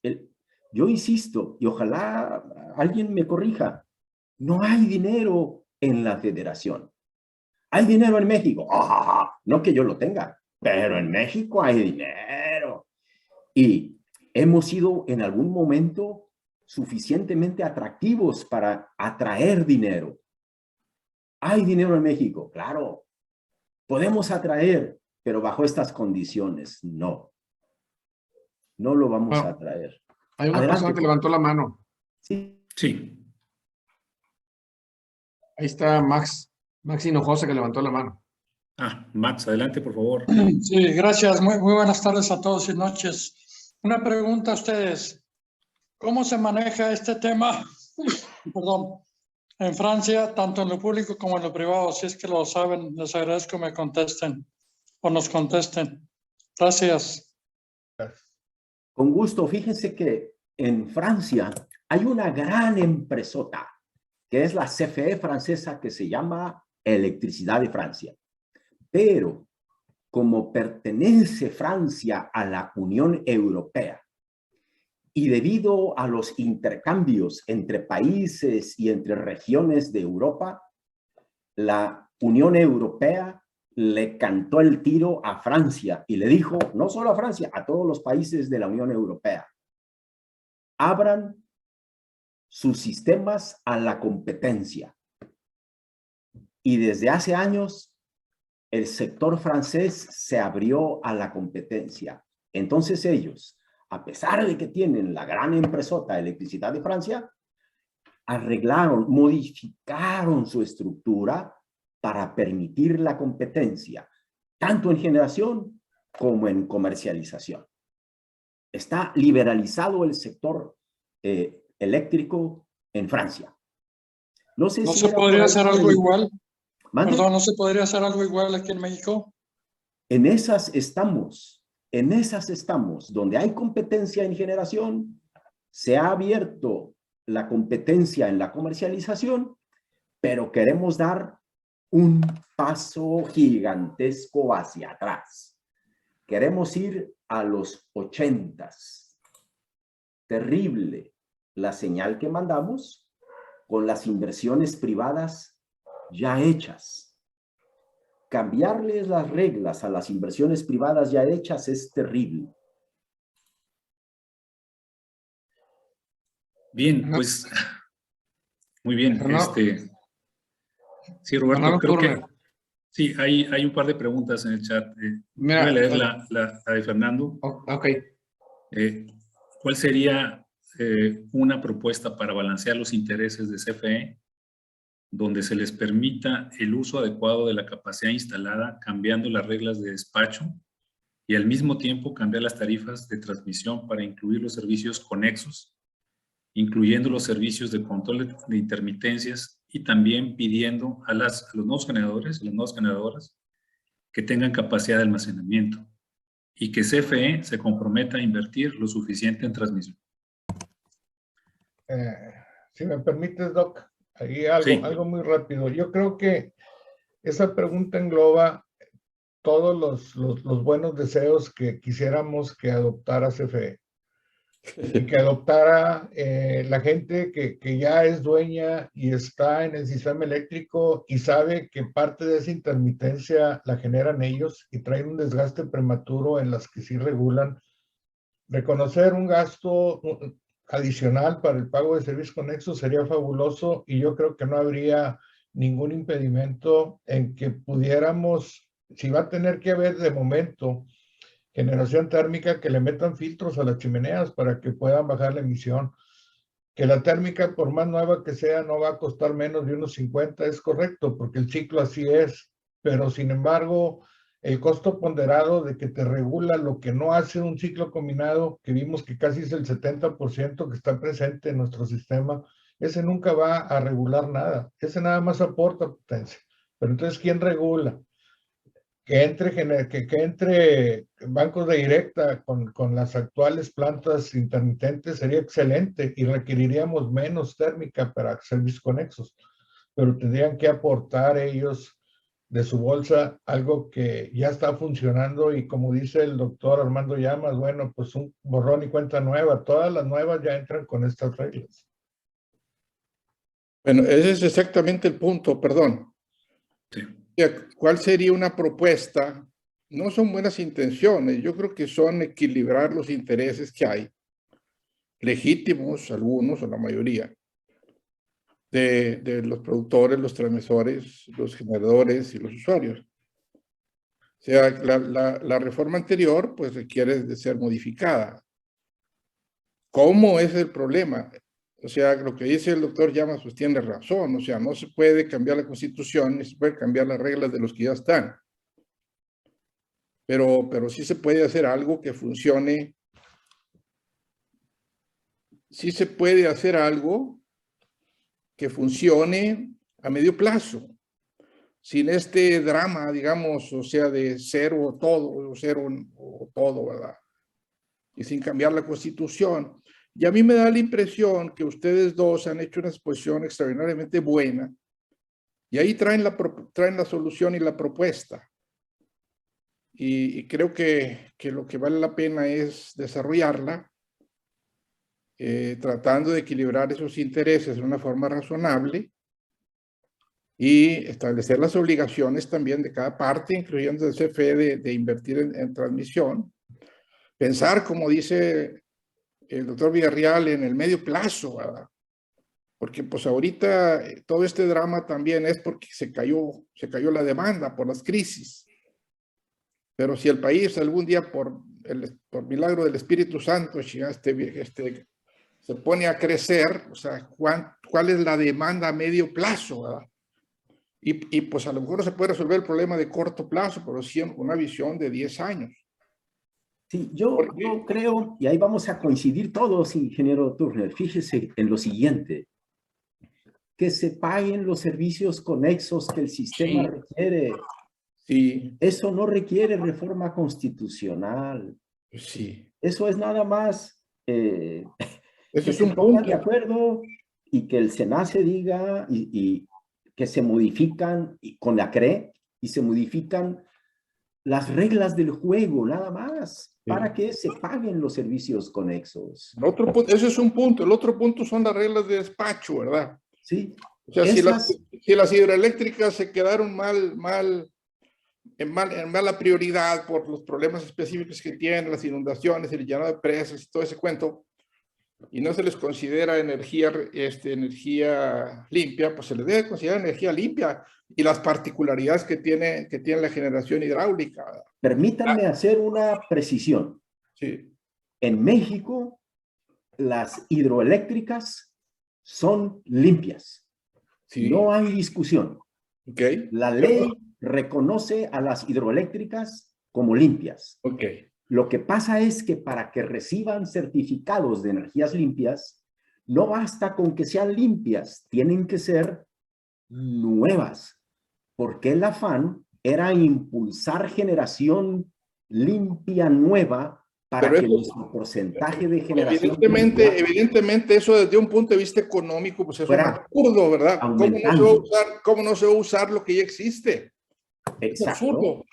Yo insisto, y ojalá alguien me corrija, no hay dinero en la federación. ¿Hay dinero en México? No que yo lo tenga, pero en México hay dinero. Y hemos sido en algún momento suficientemente atractivos para atraer dinero. ¿Hay dinero en México? Claro. Podemos atraer, pero bajo estas condiciones, no. No lo vamos a atraer. Hay una persona que levantó la mano. Sí. Sí. Ahí está Max Hinojosa que levantó la mano. Max, adelante, por favor. Sí, gracias. Muy buenas tardes a todos y noches. Una pregunta a ustedes. ¿Cómo se maneja este tema, perdón, en Francia, tanto en lo público como en lo privado? Si es que lo saben, les agradezco que me contesten o nos contesten. Gracias. Con gusto. Fíjense que en Francia hay una gran empresota, que es la CFE francesa, que se llama Electricidad de Francia. Pero como pertenece Francia a la Unión Europea y debido a los intercambios entre países y entre regiones de Europa, la Unión Europea le cantó el tiro a Francia y le dijo, no solo a Francia, a todos los países de la Unión Europea, abran sus sistemas a la competencia. Y desde hace años, el sector francés se abrió a la competencia. Entonces ellos, a pesar de que tienen la gran empresota Electricidad de Francia, arreglaron, modificaron su estructura para permitir la competencia, tanto en generación como en comercialización. Está liberalizado el sector eléctrico en Francia. No sé si se podría hacer algo igual. ¿Mande? Perdón, ¿no se podría hacer algo igual aquí en México? En esas estamos, donde hay competencia en generación, se ha abierto la competencia en la comercialización, pero queremos dar un paso gigantesco hacia atrás. Queremos ir a los 80s. Terrible la señal que mandamos con las inversiones privadas ya hechas. Cambiarles las reglas a las inversiones privadas ya hechas es terrible. Bien, pues, muy bien. Sí, Roberto, creo que sí, hay un par de preguntas en el chat. Voy a leer la de Fernando. Ok. ¿Cuál sería una propuesta para balancear los intereses de CFE donde se les permita el uso adecuado de la capacidad instalada, cambiando las reglas de despacho y al mismo tiempo cambiar las tarifas de transmisión para incluir los servicios conexos, incluyendo los servicios de control de intermitencias y también pidiendo a los nuevos generadores, a las nuevas generadoras, que tengan capacidad de almacenamiento y que CFE se comprometa a invertir lo suficiente en transmisión? Si me permites, Doc, ahí algo muy rápido. Yo creo que esa pregunta engloba todos los buenos deseos que quisiéramos que adoptara CFE. Y que adoptara la gente que ya es dueña y está en el sistema eléctrico y sabe que parte de esa intermitencia la generan ellos y traen un desgaste prematuro en las que sí regulan. Reconocer un gasto adicional para el pago de servicios conexos sería fabuloso y yo creo que no habría ningún impedimento en que pudiéramos, si va a tener que haber de momento generación térmica, que le metan filtros a las chimeneas para que puedan bajar la emisión. Que la térmica, por más nueva que sea, no va a costar menos de unos 50, es correcto, porque el ciclo así es. Pero, sin embargo, el costo ponderado de que te regula lo que no hace un ciclo combinado, que vimos que casi es el 70% que está presente en nuestro sistema, ese nunca va a regular nada, ese nada más aporta potencia. Pero entonces, ¿quién regula? Que entre bancos de directa con las actuales plantas intermitentes sería excelente y requeriríamos menos térmica para servicios conexos, pero tendrían que aportar ellos de su bolsa algo que ya está funcionando y como dice el doctor Armando Llamas, bueno, pues un borrón y cuenta nueva, todas las nuevas ya entran con estas reglas. Bueno, ese es exactamente el punto, perdón. Sí. ¿Cuál sería una propuesta? No son buenas intenciones, yo creo que son equilibrar los intereses que hay, legítimos algunos o la mayoría, de los productores, los transmisores, los generadores y los usuarios. O sea, la reforma anterior pues requiere de ser modificada. ¿Cómo es el problema? O sea, lo que dice el doctor Llamas pues tiene razón, o sea, no se puede cambiar la Constitución, ni se puede cambiar las reglas de los que ya están. Pero sí se puede hacer algo que funcione. Sí se puede hacer algo que funcione a medio plazo, sin este drama, digamos, o sea, de cero o todo, o cero o todo, ¿verdad? Y sin cambiar la Constitución. Y a mí me da la impresión que ustedes dos han hecho una exposición extraordinariamente buena y ahí traen la solución y la propuesta. Y creo que lo que vale la pena es desarrollarla, tratando de equilibrar esos intereses de una forma razonable y establecer las obligaciones también de cada parte, incluyendo el CFE, de invertir en transmisión. Pensar, como dice el doctor Villarreal, en el medio plazo, ¿verdad? Porque pues ahorita todo este drama también es porque se cayó la demanda por las crisis. Pero si el país algún día por milagro del Espíritu Santo se pone a crecer, o sea, ¿cuál es la demanda a medio plazo, ¿verdad? Y pues a lo mejor no se puede resolver el problema de corto plazo, pero sí con una visión de 10 años. Sí, yo creo, y ahí vamos a coincidir todos, ingeniero Turner, fíjese en lo siguiente, que se paguen los servicios conexos que el sistema requiere. Sí. Eso no requiere reforma constitucional. Sí. Eso es nada más Eso que es se un pongan punto. de acuerdo y que el SENACE diga y que se modifican y con la CRE y se modifican las reglas del juego, nada más, para que se paguen los servicios conexos. Ese es un punto. El otro punto son las reglas de despacho, ¿verdad? Sí. O sea, si las hidroeléctricas se quedaron en mala prioridad por los problemas específicos que tienen, las inundaciones, el llenado de presas y todo ese cuento, y no se les considera energía limpia, pues se les debe considerar energía limpia y las particularidades que tiene la generación hidráulica. Permítanme hacer una precisión. Sí. En México, las hidroeléctricas son limpias. Sí. No hay discusión. Okay. La ley reconoce a las hidroeléctricas como limpias. Okay. Lo que pasa es que para que reciban certificados de energías limpias, no basta con que sean limpias, tienen que ser nuevas, porque el afán era impulsar generación limpia nueva para que nuestro porcentaje de generación evidentemente eso desde un punto de vista económico pues es un absurdo, ¿verdad? ¿Cómo no se va a usar lo que ya existe? Exacto. Es absurdo.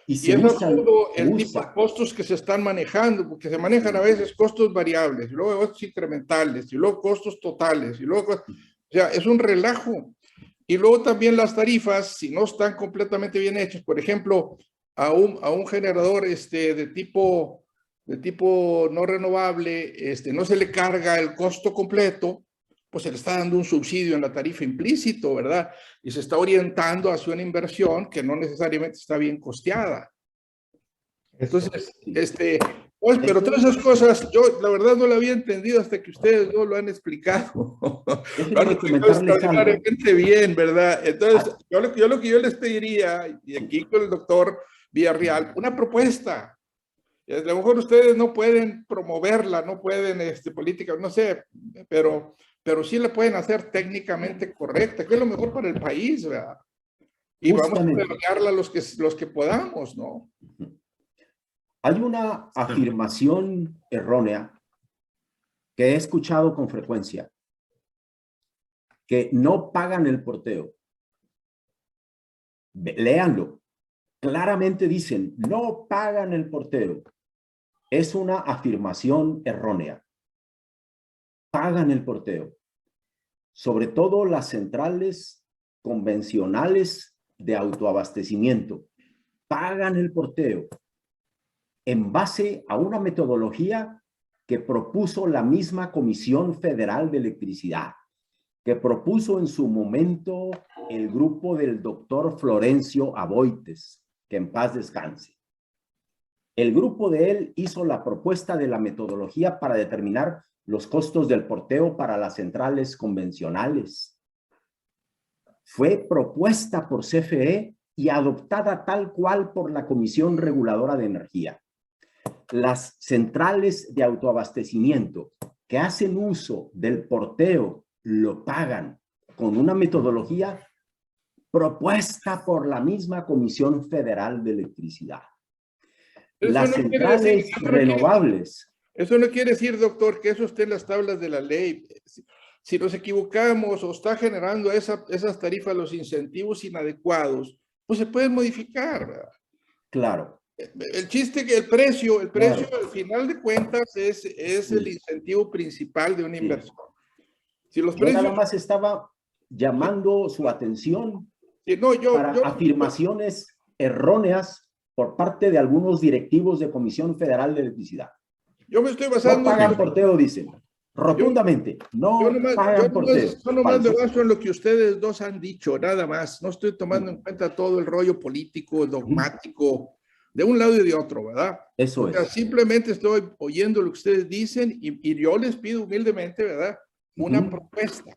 Y es absurdo el tipo de costos que se están manejando, porque se manejan a veces costos variables, y luego costos incrementales, y luego costos totales, y luego, o sea, es un relajo. Y luego también las tarifas, si no están completamente bien hechas, por ejemplo, a un generador de tipo no renovable, no se le carga el costo completo, pues se le está dando un subsidio en la tarifa implícito, ¿verdad? Y se está orientando hacia una inversión que no necesariamente está bien costeada. Entonces, pues, pero todas esas cosas, yo la verdad no lo había entendido hasta que ustedes no lo han explicado. Lo han explicado extraordinariamente bien, ¿verdad? Entonces, yo lo que yo les pediría, y aquí con el doctor, Villarreal, una propuesta. A lo mejor ustedes no pueden promoverla, no pueden, política, no sé, pero sí la pueden hacer técnicamente correcta, que es lo mejor para el país, ¿verdad? Y Justamente. vamos a apoyarla los que podamos, ¿no? Hay una afirmación errónea que he escuchado con frecuencia, que no pagan el porteo. Léanlo. Claramente dicen, no pagan el porteo. Es una afirmación errónea. Pagan el porteo. Sobre todo las centrales convencionales de autoabastecimiento. Pagan el porteo en base a una metodología que propuso la misma Comisión Federal de Electricidad, que propuso en su momento el grupo del doctor Florencio Aboites, que en paz descanse. El grupo de él hizo la propuesta de la metodología para determinar los costos del porteo para las centrales convencionales. Fue propuesta por CFE y adoptada tal cual por la Comisión Reguladora de Energía. Las centrales de autoabastecimiento que hacen uso del porteo lo pagan con una metodología propuesta por la misma Comisión Federal de Electricidad. Las centrales renovables. Eso no quiere decir, doctor, que eso esté en las tablas de la ley. Si nos equivocamos o está generando esas tarifas, los incentivos inadecuados, pues se pueden modificar, ¿verdad? Claro. El chiste que el precio claro, al final de cuentas es sí, el incentivo principal de una inversión. Si los precios... nada más estaba llamando su atención para afirmaciones erróneas por parte de algunos directivos de Comisión Federal de Electricidad. Yo me estoy basando... No pagan porteo, dicen. Rotundamente, no pagan porteo. Yo nomás me baso en lo que ustedes dos han dicho, nada más. No estoy tomando en cuenta todo el rollo político, dogmático, de un lado y de otro, ¿verdad? Eso es. Simplemente estoy oyendo lo que ustedes dicen y yo les pido humildemente, ¿verdad? Una propuesta.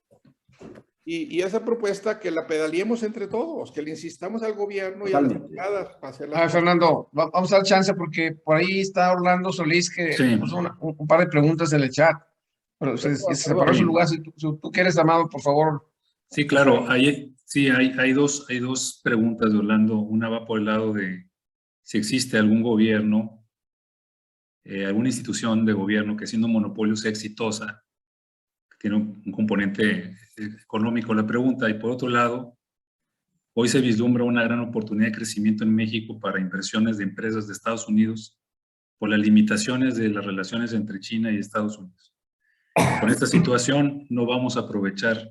Y esa propuesta que la pedaleemos entre todos, que le insistamos al gobierno y a las bancadas para hacer la... Fernando, vamos a dar chance porque por ahí está Orlando Solís que puso un par de preguntas en el chat. Pero se separó su lugar. Si tú quieres, Amado, por favor. Sí, claro. Hay dos preguntas de Orlando. Una va por el lado de si existe algún gobierno, alguna institución de gobierno que siendo monopolio sea exitosa, que tiene un componente económico la pregunta. Y por otro lado, hoy se vislumbra una gran oportunidad de crecimiento en México para inversiones de empresas de Estados Unidos por las limitaciones de las relaciones entre China y Estados Unidos. Con esta situación no vamos a aprovechar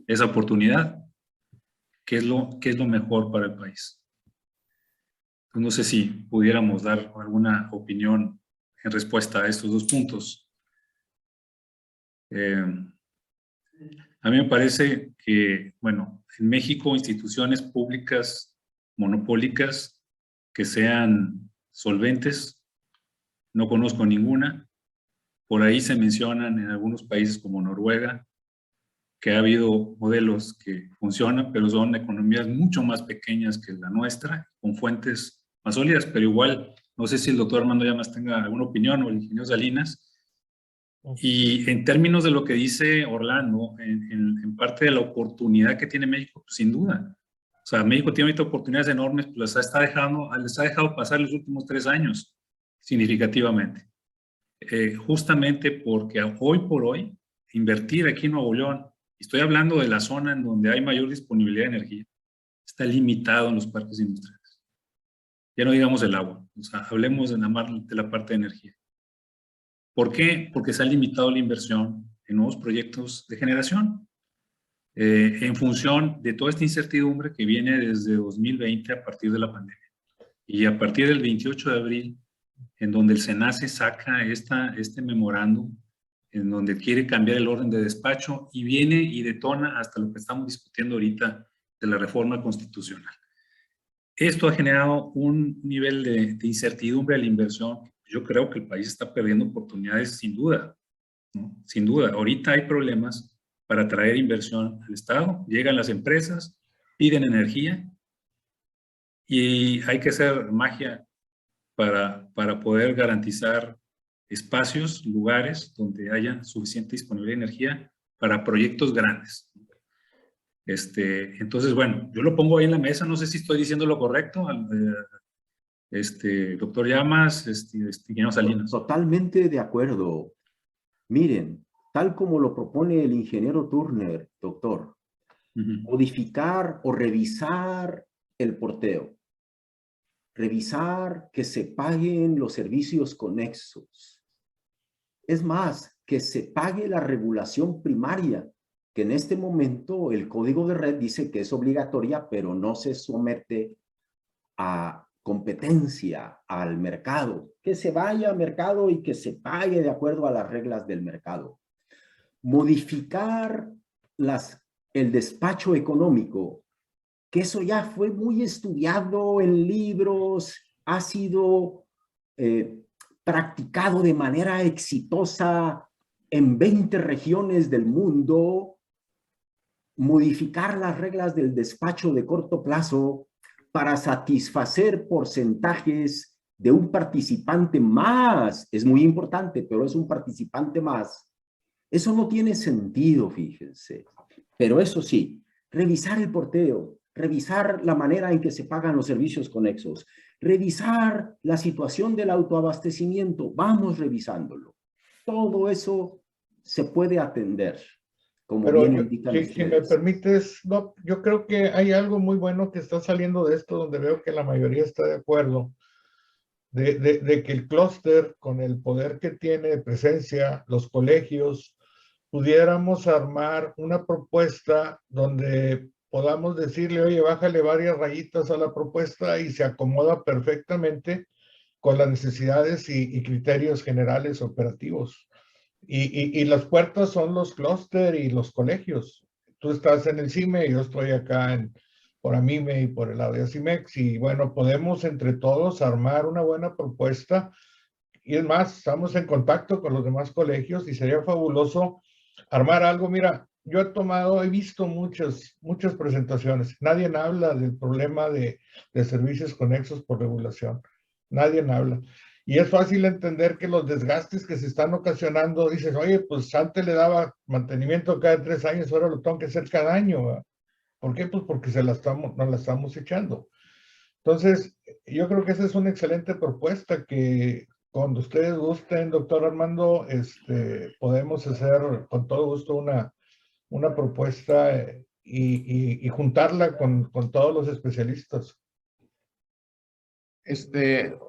esa oportunidad. ¿Qué es lo mejor para el país? No sé si pudiéramos dar alguna opinión en respuesta a estos dos puntos. A mí me parece que, bueno, en México instituciones públicas monopólicas que sean solventes, no conozco ninguna. Por ahí se mencionan en algunos países como Noruega, que ha habido modelos que funcionan, pero son economías mucho más pequeñas que la nuestra, con fuentes más sólidas, pero igual, no sé si el doctor Armando Llamas tenga alguna opinión o el ingeniero Salinas. Y en términos de lo que dice Orlando, en parte de la oportunidad que tiene México, pues, sin duda. O sea, México tiene ahorita oportunidades enormes, pues les ha dejado pasar los últimos 3 años significativamente. Justamente porque hoy por hoy, invertir aquí en Nuevo León, estoy hablando de la zona en donde hay mayor disponibilidad de energía, está limitado en los parques industriales. Ya no digamos el agua, o sea, hablemos de la parte de energía. ¿Por qué? Porque se ha limitado la inversión en nuevos proyectos de generación en función de toda esta incertidumbre que viene desde 2020 a partir de la pandemia. Y a partir del 28 de abril, en donde el SENACE saca este memorándum, en donde quiere cambiar el orden de despacho y viene y detona hasta lo que estamos discutiendo ahorita de la reforma constitucional. Esto ha generado un nivel de incertidumbre a la inversión. Yo creo que el país está perdiendo oportunidades sin duda, ¿no? Sin duda. Ahorita hay problemas para atraer inversión al Estado. Llegan las empresas, piden energía y hay que hacer magia para poder garantizar espacios, lugares donde haya suficiente disponibilidad de energía para proyectos grandes. Entonces, bueno, yo lo pongo ahí en la mesa, no sé si estoy diciendo lo correcto, doctor Llamas, ingeniero Salinas. Totalmente de acuerdo. Miren, tal como lo propone el ingeniero Turner, doctor, modificar o revisar el porteo, revisar que se paguen los servicios conexos. Es más, que se pague la regulación primaria, que en este momento el código de red dice que es obligatoria, pero no se somete a competencia al mercado, que se vaya al mercado y que se pague de acuerdo a las reglas del mercado. Modificar el despacho económico, que eso ya fue muy estudiado en libros, ha sido practicado de manera exitosa en 20 regiones del mundo. Modificar las reglas del despacho de corto plazo para satisfacer porcentajes de un participante más. Es muy importante, pero es un participante más. Eso no tiene sentido, fíjense. Pero eso sí, revisar el porteo, revisar la manera en que se pagan los servicios conexos, revisar la situación del autoabastecimiento, vamos revisándolo. Todo eso se puede atender, como pero bien indican ustedes. Si me permites, no, yo creo que hay algo muy bueno que está saliendo de esto, donde veo que la mayoría está de acuerdo, de que el clúster, con el poder que tiene de presencia, los colegios, pudiéramos armar una propuesta donde podamos decirle, oye, bájale varias rayitas a la propuesta y se acomoda perfectamente con las necesidades y criterios generales operativos. Y las puertas son los clúster y los colegios. Tú estás en el CIME, yo estoy acá por AMIME y por el lado de ACIMEX, y bueno, podemos entre todos armar una buena propuesta. Y es más, estamos en contacto con los demás colegios y sería fabuloso armar algo. Mira, yo he visto muchas presentaciones. Nadie habla del problema de servicios conexos por regulación. Nadie habla. Y es fácil entender que los desgastes que se están ocasionando, dices, oye, pues antes le daba mantenimiento cada 3 años, ahora lo tengo que hacer cada año, ¿verdad? ¿Por qué? Pues porque nos la estamos echando. Entonces, yo creo que esa es una excelente propuesta que cuando ustedes gusten, doctor Armando, podemos hacer con todo gusto una propuesta y juntarla con todos los especialistas.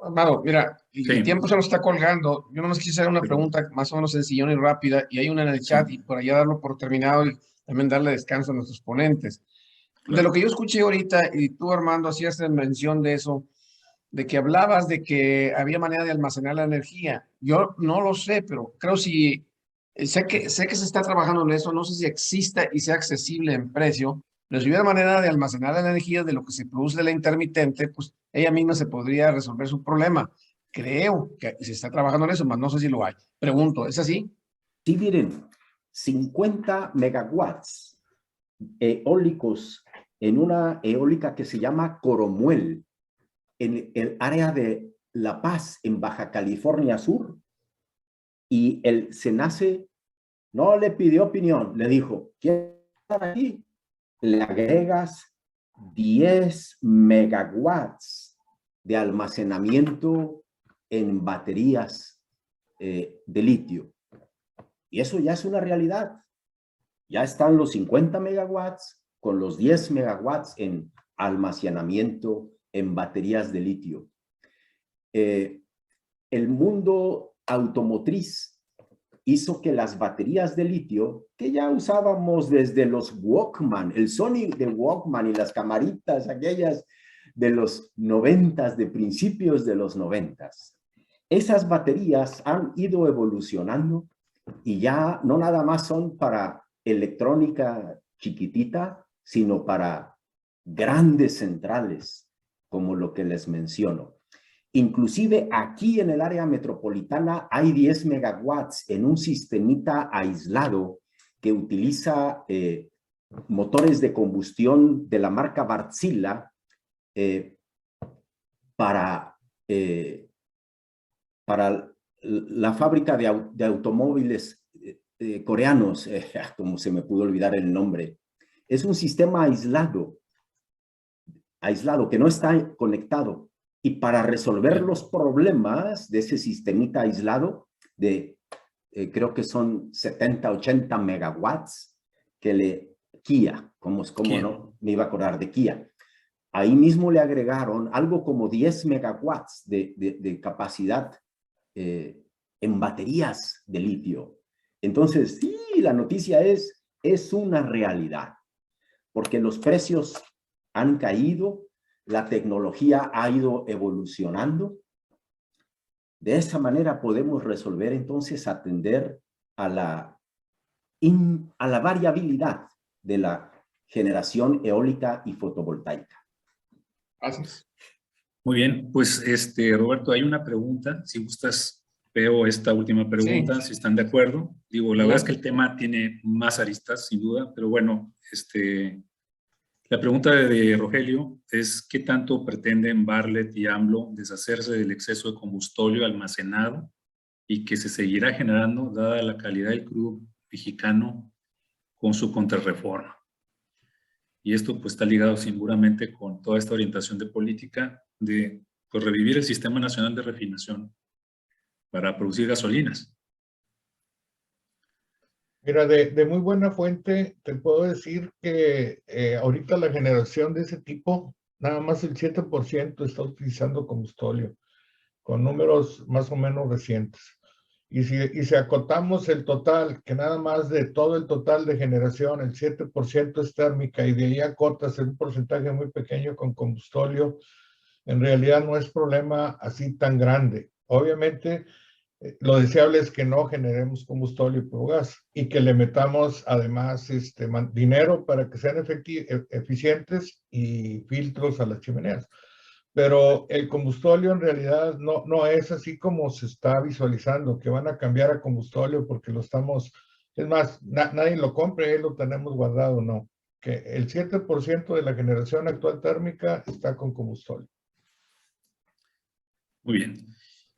Amado, mira, Sí. el tiempo se nos está colgando. Yo nomás quise hacer una pregunta más o menos sencillona y rápida, y hay una en el chat, y por allá darlo por terminado y también darle descanso a nuestros ponentes. Claro. De lo que yo escuché ahorita, y tú, Armando, hacías mención de eso, de que hablabas de que había manera de almacenar la energía. Yo no lo sé, pero creo sé que se está trabajando en eso, no sé si exista y sea accesible en precio, pero si hubiera manera de almacenar la energía de lo que se produce de la intermitente, pues ella misma se podría resolver su problema. Creo que se está trabajando en eso, mas no sé si lo hay. Pregunto, ¿es así? Sí, miren, 50 megawatts eólicos en una eólica que se llama Coromuel, en el área de La Paz, en Baja California Sur, y el SENACE no le pidió opinión, le dijo, ¿quieres estar aquí? Le agregas 10 megawatts de almacenamiento en baterías de litio. Y eso ya es una realidad. Ya están los 50 megawatts con los 10 megawatts en almacenamiento en baterías de litio. El mundo automotriz hizo que las baterías de litio, que ya usábamos desde los Walkman, el Sony de Walkman y las camaritas aquellas de los 90s, de principios de los 90s, esas baterías han ido evolucionando y ya no nada más son para electrónica chiquitita, sino para grandes centrales, como lo que les menciono. Inclusive aquí en el área metropolitana hay 10 megawatts en un sistemita aislado que utiliza motores de combustión de la marca Wärtsilä para la fábrica de automóviles coreanos, como se me pudo olvidar el nombre. Es un sistema aislado que no está conectado. Y para resolver los problemas de ese sistemita aislado de, creo que son 70, 80 megawatts, Kia, como no me iba a acordar de Kia. Ahí mismo le agregaron algo como 10 megawatts de capacidad en baterías de litio. Entonces, sí, la noticia es una realidad, porque los precios han caído, la tecnología ha ido evolucionando. De esa manera podemos resolver, entonces, atender a la variabilidad de la generación eólica y fotovoltaica. Gracias. Muy bien, pues Roberto, hay una pregunta, si gustas, veo esta última pregunta, Sí. si están de acuerdo. Digo, la verdad es que el tema tiene más aristas, sin duda, pero bueno, la pregunta de Rogelio es, ¿qué tanto pretenden Bartlett y AMLO deshacerse del exceso de combustóleo almacenado y que se seguirá generando dada la calidad del crudo mexicano con su contrarreforma? Y esto pues está ligado seguramente con toda esta orientación de política de pues, revivir el Sistema Nacional de Refinación para producir gasolinas. Mira, de muy buena fuente te puedo decir que ahorita la generación de ese tipo, nada más el 7% está utilizando combustóleo, con números más o menos recientes. Y si acotamos el total, que nada más de todo el total de generación, el 7% es térmica, y de ahí acotas un porcentaje muy pequeño con combustóleo, en realidad no es problema así tan grande. Obviamente, lo deseable es que no generemos combustóleo por gas y que le metamos además dinero para que sean eficientes y filtros a las chimeneas. Pero el combustóleo en realidad no es así como se está visualizando, que van a cambiar a combustóleo porque lo estamos, es más, nadie lo compra y lo tenemos guardado, no. Que el 7% de la generación actual térmica está con combustóleo. Muy bien.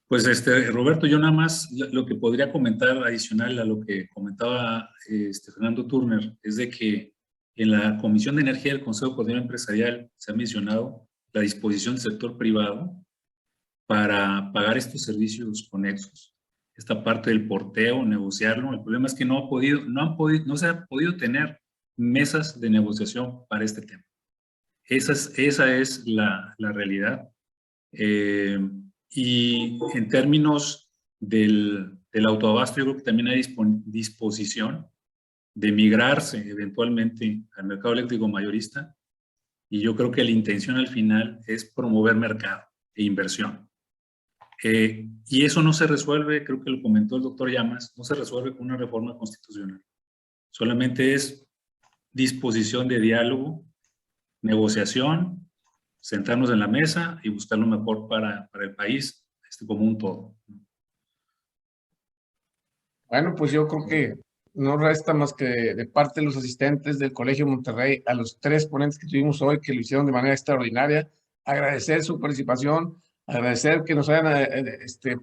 Pues Roberto, yo nada más lo que podría comentar adicional a lo que comentaba Fernando Turner es de que en la Comisión de Energía del Consejo Coordinador Empresarial se ha mencionado la disposición del sector privado para pagar estos servicios conexos. Esta parte del porteo, negociarlo. El problema es que no se ha podido tener mesas de negociación para este tema. Esa es la realidad. Y en términos del autoabasto, yo creo que también hay disposición de migrarse eventualmente al mercado eléctrico mayorista, y yo creo que la intención al final es promover mercado e inversión. Y eso no se resuelve, creo que lo comentó el doctor Llamas, no se resuelve con una reforma constitucional. Solamente es disposición de diálogo, negociación, sentarnos en la mesa y buscar lo mejor para el país, como un todo. Bueno, pues yo creo que no resta más que de parte de los asistentes del Colegio Monterrey, a los 3 ponentes que tuvimos hoy, que lo hicieron de manera extraordinaria, agradecer su participación, agradecer que nos hayan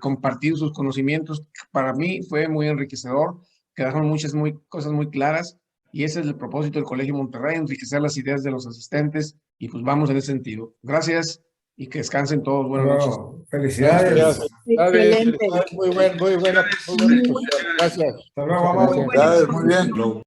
compartido sus conocimientos. Para mí fue muy enriquecedor, quedaron muchas cosas muy claras, y ese es el propósito del Colegio Monterrey, enriquecer las ideas de los asistentes, y pues vamos en ese sentido. Gracias y que descansen todos. Buenas noches. Felicidades. Excelente. Muy buena. Gracias. Hasta luego, Amado. Muy bien.